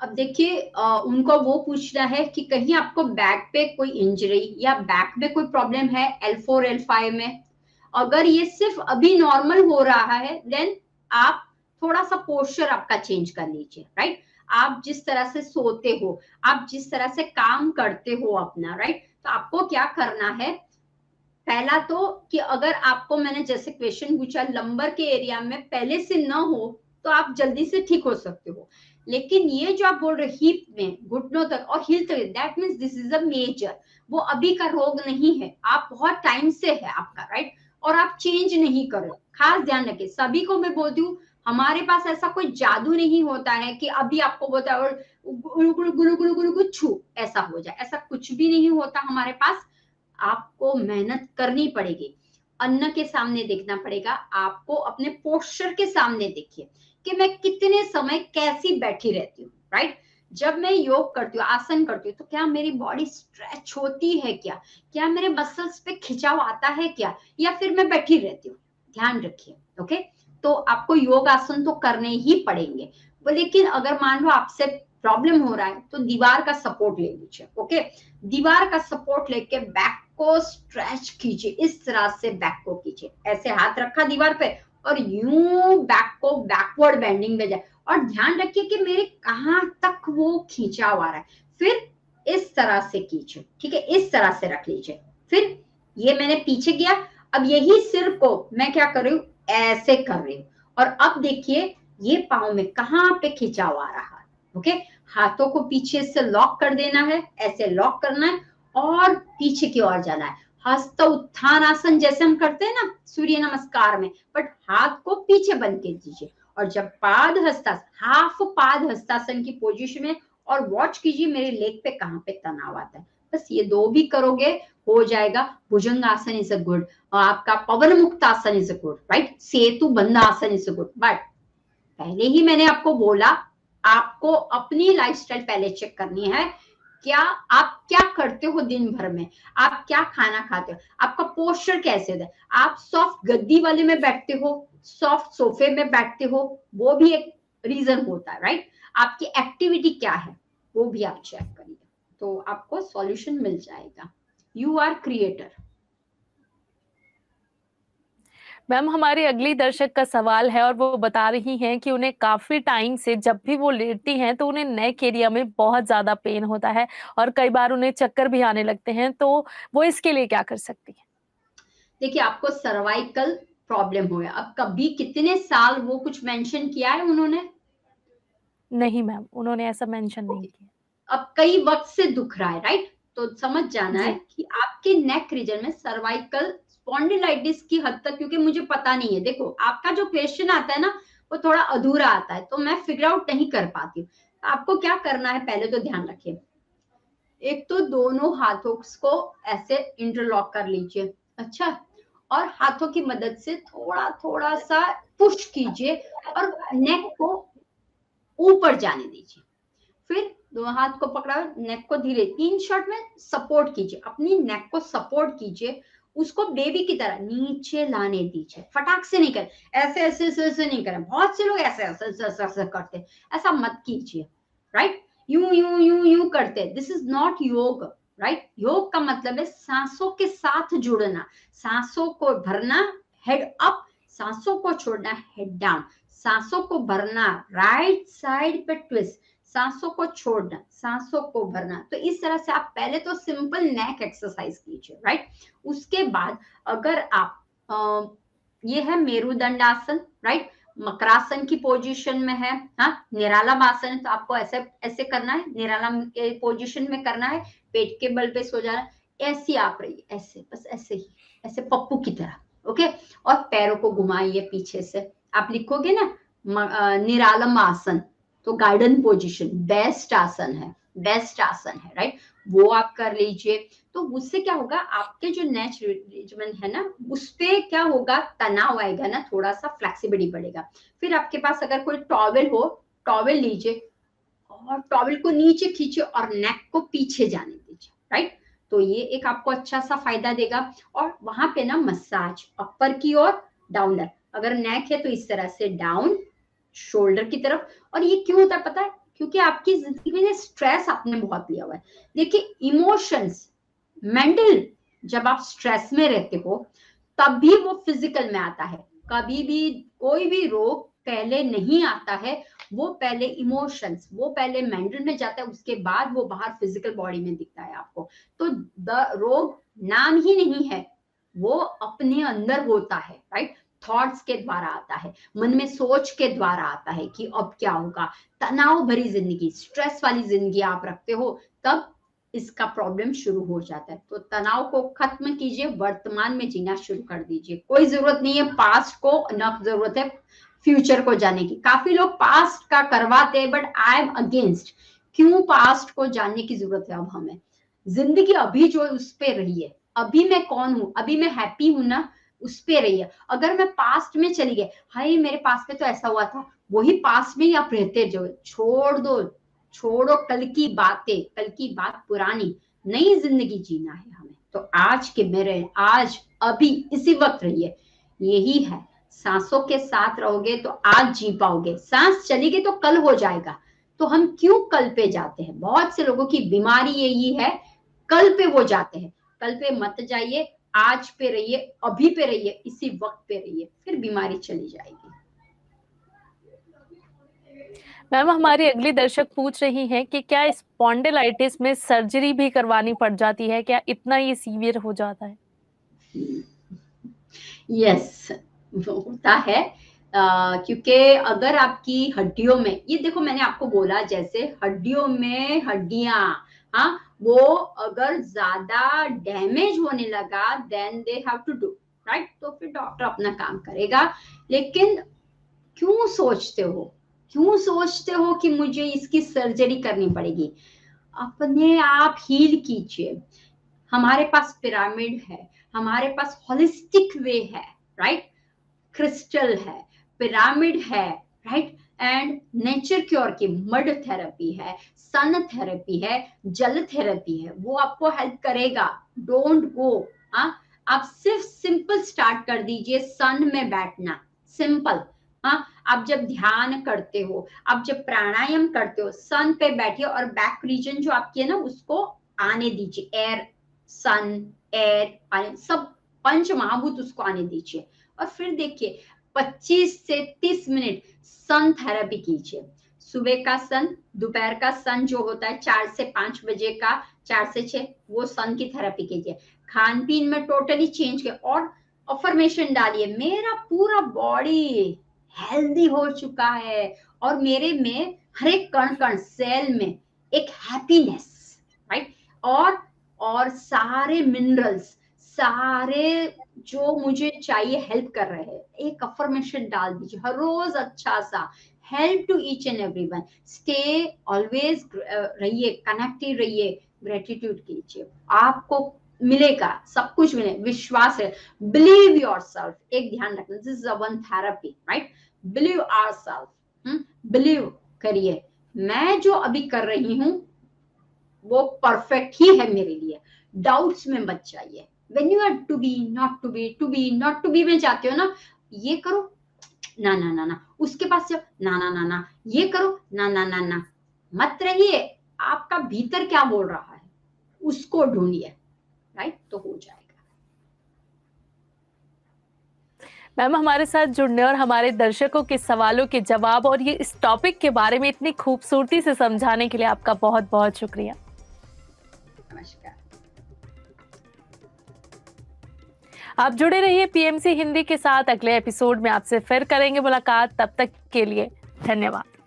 अब देखिए, उनको वो पूछना है कि कहीं आपको बैक पे कोई इंजरी या बैक में कोई प्रॉब्लम है L4 L5 में। अगर ये सिर्फ अभी नॉर्मल हो रहा है देन आप थोड़ा सा पोस्चर आपका चेंज कर लीजिए, राइट। आप जिस तरह से सोते हो, आप जिस तरह से काम करते हो अपना, राइट, तो आपको क्या करना है, पहला तो कि अगर आपको, मैंने जैसे क्वेश्चन पूछा, लंबर के एरिया में पहले से न हो तो आप जल्दी से ठीक हो सकते हो। लेकिन ये जो आप बोल रहे हिप में, घुटनों तक और हिल तक, that means this is a major, वो अभी का रोग नहीं है, आप बहुत टाइम से है आपका, राइट, और आप चेंज नहीं कर रहे। खास ध्यान रखें, सभी को मैं बोलती हूँ, हमारे पास ऐसा कोई जादू नहीं होता है कि अभी आपको बोलता है और गुलु गुलु गुलु गुलु गुलु गुलु छू ऐसा हो जाए, ऐसा कुछ भी नहीं होता हमारे पास। आपको मेहनत करनी पड़ेगी, अन्न के सामने देखना पड़ेगा, आपको अपने पोस्चर के सामने देखिए कि मैं कितने समय कैसी बैठी रहती हूँ, राइट। जब मैं योग करती हूँ, आसन करती हूँ, तो क्या मेरी बॉडी स्ट्रेच होती है, क्या मेरे मसल्स पे खिंचाव आता है क्या, या फिर मैं बैठी रहती हूँ। ध्यान रखिए, ओके। तो आपको योग आसन तो करने ही पड़ेंगे, लेकिन अगर मान लो आपसे प्रॉब्लम हो रहा है तो दीवार का सपोर्ट ले लीजिए, ओके। दीवार का सपोर्ट लेके बैक को स्ट्रेच कीजिए, इस तरह से बैक को कीजिए, ऐसे हाथ रखा दीवार पे और यूं बैक को बैकवर्ड बेंडिंग में जाए, और ध्यान रखिए कि मेरे कहां तक वो खींचाव आ रहा है। फिर इस तरह से कीजिए, ठीक है, इस तरह से रख लीजिए। फिर ये मैंने पीछे किया, अब यही सिर को मैं क्या कर रही हूँ, ऐसे कर रही हूँ, और अब देखिए ये पाँव में कहां पे खिंचाव आ रहा है, ओके। हाथों को पीछे से लॉक कर देना है, ऐसे लॉक करना है और पीछे की ओर जाना है। हस्त उत्थान आसन जैसे हम करते हैं ना सूर्य नमस्कार में, बट हाथ को पीछे बंद कर दीजिए, और जब पाद हस्तासन, हाफ पाद हस्तासन की पोजीशन में, और वॉच कीजिए मेरे लेग पे कहां पे तनाव आता है। बस ये दो भी करोगे हो जाएगा। भुजंग आसन इज अ गुड, आपका पवन मुक्त आसन इज अ गुड, राइट, सेतु बंद आसन इज अ गुड। बट पहले ही मैंने आपको बोला, आपको अपनी लाइफस्टाइल पहले चेक करनी है, क्या आप क्या करते हो दिन भर में, आप क्या खाना खाते हो, आपका पोस्चर कैसे होता है, आप सॉफ्ट गद्दी वाले में बैठते हो, सॉफ्ट सोफे में बैठते हो, वो भी एक रीजन होता है, राइट। आपकी एक्टिविटी क्या है वो भी आप चेक करिए, तो आपको सॉल्यूशन मिल जाएगा। You are creator. मैम, हमारी अगली दर्शक का सवाल है और वो बता रही हैं कि उन्हें काफी टाइम से जब भी वो लेटती हैं तो उन्हें नेक एरिया में बहुत ज्यादा पेन होता है और कई बार उन्हें चक्कर भी आने लगते हैं, तो वो इसके लिए क्या कर सकती हैं? देखिए, आपको सर्वाइकल प्रॉब्लम हो गया, अब कभी कितने साल वो कुछ मेंशन किया है उन्होंने? नहीं मैम, उन्होंने ऐसा मेंशन नहीं ओके, किया। अब कई वक्त से दुख रहा है, राइट, तो समझ जाना है जी। कि आपके नेक रीजन में सर्वाइकल स्पॉन्डिलाइटिस की हद तक, क्योंकि मुझे पता नहीं है, देखो आपका जो क्वेश्चन आता है ना वो थोड़ा अधूरा आता है, तो मैं फिगर आउट नहीं कर पाती हूँ। आपको क्या करना है, पहले तो ध्यान रखिए, एक तो दोनों हाथों को ऐसे इंटरलॉक कर लीजिए, अच्छा, और हाथों की मदद से थोड़ा थोड़ा सा पुश कीजिए और नेक को ऊपर जाने दीजिए। फिर दोनों हाथ को पकड़ा, नेक को धीरे 3 शॉट में सपोर्ट कीजिए, अपनी नेक को सपोर्ट कीजिए, उसको बेबी की तरह नीचे लाने दीजिए, फटाक से नहीं करें, ऐसे ऐसे ऐसे ऐसे नहीं करें, बहुत से लोग ऐसे ऐसे ऐसे ऐसे, ऐसे करते, ऐसा मत कीजिए, राइट, यूं यूं यूं यूं करते, दिस इज नॉट योग, राइट। योग का मतलब है सांसों के साथ जुड़ना, सांसों को भरना हेड अप, सांसों को छोड़ना हेड डाउन, सांसों को भरना राइट साइड पे ट्विस्ट, सांसों को छोड़ना, सांसों को भरना। तो इस तरह से आप पहले तो सिंपल नेक एक्सरसाइज कीजिए, राइट। उसके बाद अगर आप ये है मेरुदंड आसन, राइट, मकरासन की पोजीशन में है, हाँ, निरालम आसन, तो आपको ऐसे ऐसे करना है, निरालम के पोजीशन में करना है, पेट के बल पे सो जाना, ऐसी आप रहिए, ऐसे, बस ऐसे ही, ऐसे पप्पू की तरह, ओके। और पैरों को घुमाइए पीछे से, आप लिखोगे ना निरालम आसन, तो गार्डन पोजीशन बेस्ट आसन है, बेस्ट आसन है, राइट, वो आप कर लीजिए। तो उससे क्या होगा, आपके जो नेक रीजन है ना, उस पे क्या होगा, तनाव आएगा ना, थोड़ा सा फ्लेक्सिबिलिटी बढ़ेगा। फिर आपके पास अगर कोई टॉवेल हो, टॉवेल लीजिए और टॉवेल को नीचे खींचे और नेक को पीछे जाने दीजिए, राइट। तो ये एक आपको अच्छा सा फायदा देगा। और वहां पे ना मसाज अपर की ओर, डाउनर, अगर नेक है तो इस तरह से डाउन शोल्डर की तरफ। और ये क्यों होता है पता है, क्योंकि आपकी जिंदगी में स्ट्रेस आपने बहुत लिया हुआ है। देखिए इमोशंस, मेंटल, जब आप स्ट्रेस में रहते हो तब भी वो फिजिकल में आता है। कभी भी कोई भी रोग पहले नहीं आता है, वो पहले इमोशंस, वो पहले मेंटल में जाता है, उसके बाद वो बाहर फिजिकल बॉडी में दिखता है आपको। तो रोग नाम ही नहीं है, वो अपने अंदर होता है, राइट। थॉट्स के द्वारा आता है, मन में सोच के द्वारा आता है कि अब क्या होगा। तनाव भरी जिंदगी, स्ट्रेस वाली जिंदगी आप रखते हो, तब इसका प्रॉब्लम शुरू हो जाता है। तो तनाव को खत्म कीजिए, वर्तमान में जीना शुरू कर दीजिए। कोई जरूरत नहीं है पास्ट को, न जरूरत है फ्यूचर को जाने की। काफी लोग पास्ट का करवाते हैं, बट आई एम अगेंस्ट। क्यों पास्ट को जानने की जरूरत है, अब हमें जिंदगी अभी जो उस पे रही है, अभी मैं कौन हूं, अभी मैं हैप्पी हूं ना, उस पे रही है। अगर मैं पास्ट में चली गई, हाय मेरे पास्ट में तो ऐसा हुआ था, वही पास्ट में ही आप रहते जो, छोड़ दो, छोड़ो कल की बातें, कल की बात पुरानी, नई जिंदगी जीना है हमें। तो आज के मेरे, आज अभी इसी वक्त रहिए, यही है। सांसों के साथ रहोगे तो आज जी पाओगे, सांस चली गई तो कल हो जाएगा। तो हम क्यों कल पे जाते हैं, बहुत से लोगों की बीमारी यही है, कल पे वो जाते हैं। कल पे मत जाइए, आज पे रहिए, अभी पे रहिए, इसी वक्त पे रहिए, फिर बीमारी चली जाएगी। मैम हमारी अगली दर्शक पूछ रही हैं कि क्या स्पॉन्डिलाइटिस में सर्जरी भी करवानी पड़ जाती है, क्या इतना ये सीवियर हो जाता है? यस, होता है, क्योंकि अगर आपकी हड्डियों में, ये देखो मैंने आपको बोला जैसे हड्डियों में हड्डियां, हाँ, वो अगर ज्यादा डैमेज होने लगा then they have to do, right. तो फिर डॉक्टर अपना काम करेगा। लेकिन क्यों सोचते हो, क्यों सोचते हो कि मुझे इसकी सर्जरी करनी पड़ेगी? अपने आप हील कीजिए। हमारे पास पिरामिड है, हमारे पास होलिस्टिक वे है, राइट, क्रिस्टल है, पिरामिड है, राइट, एंड नेचर क्योर की मड थेरेपी है, सन थेरेपी है, जल थेरेपी है, वो आपको हेल्प करेगा। डोंट गो, हाँ, आप सिर्फ सिंपल स्टार्ट कर दीजिए, सन में बैठना, सिंपल। हाँ, आप जब ध्यान करते हो, आप जब प्राणायाम करते हो, सन पे बैठिए और बैक रीजन जो आपकी है ना उसको आने दीजिए, एयर, सन, एयर आने, सब पंच महाभूत उसको आने दीजिए। और फिर देखिए 25 से 30 मिनट सन थेरेपी कीजिए। सुबह का सन, दोपहर का सन जो होता है 4 से 5 बजे का, 4 से 6, वो सन की थेरेपी कीजिए। खान पीन में टोटली चेंज किया और अफर्मेशन डालिए, मेरा पूरा बॉडी हेल्दी हो चुका है और मेरे में हर एक कण कण सेल में एक हैप्पीनेस, राइट, और सारे मिनरल्स, सारे जो मुझे चाहिए हेल्प कर रहे हैं, एक अफर्मेशन डाल दीजिए हर रोज अच्छा सा। Help to each and everyone, stay always रहिए, कनेक्टेड रहिए, ग्रेटिट्यूड कीजिए, आपको मिलेगा, सब कुछ मिले, विश्वास है, बिलीव योरसेल्फ। एक ध्यान रखना, this is one therapy, right? Believe ourself, believe करिए, मैं जो अभी कर रही हूँ वो परफेक्ट ही है मेरे लिए। डाउट्स में मत जाइए। When you are to be, not to be, to be, not to be में जाते हो ना, ये करो, ना ना ना ना, उसके पास जाओ, ना ना ना ना, ये करो, ना ना ना ना, मत रहिए। आपका भीतर क्या बोल रहा है उसको ढूंढिए, राइट? तो हो जाएगा। मैम, हमारे साथ जुड़ने और हमारे दर्शकों के सवालों के जवाब और ये इस टॉपिक के बारे में इतनी खूबसूरती से समझाने के लिए आपका बहुत बहुत शुक्रिया। नमस्कार। आप जुड़े रहिए पीएमसी हिंदी के साथ। अगले एपिसोड में आपसे फिर करेंगे मुलाकात। तब तक के लिए धन्यवाद।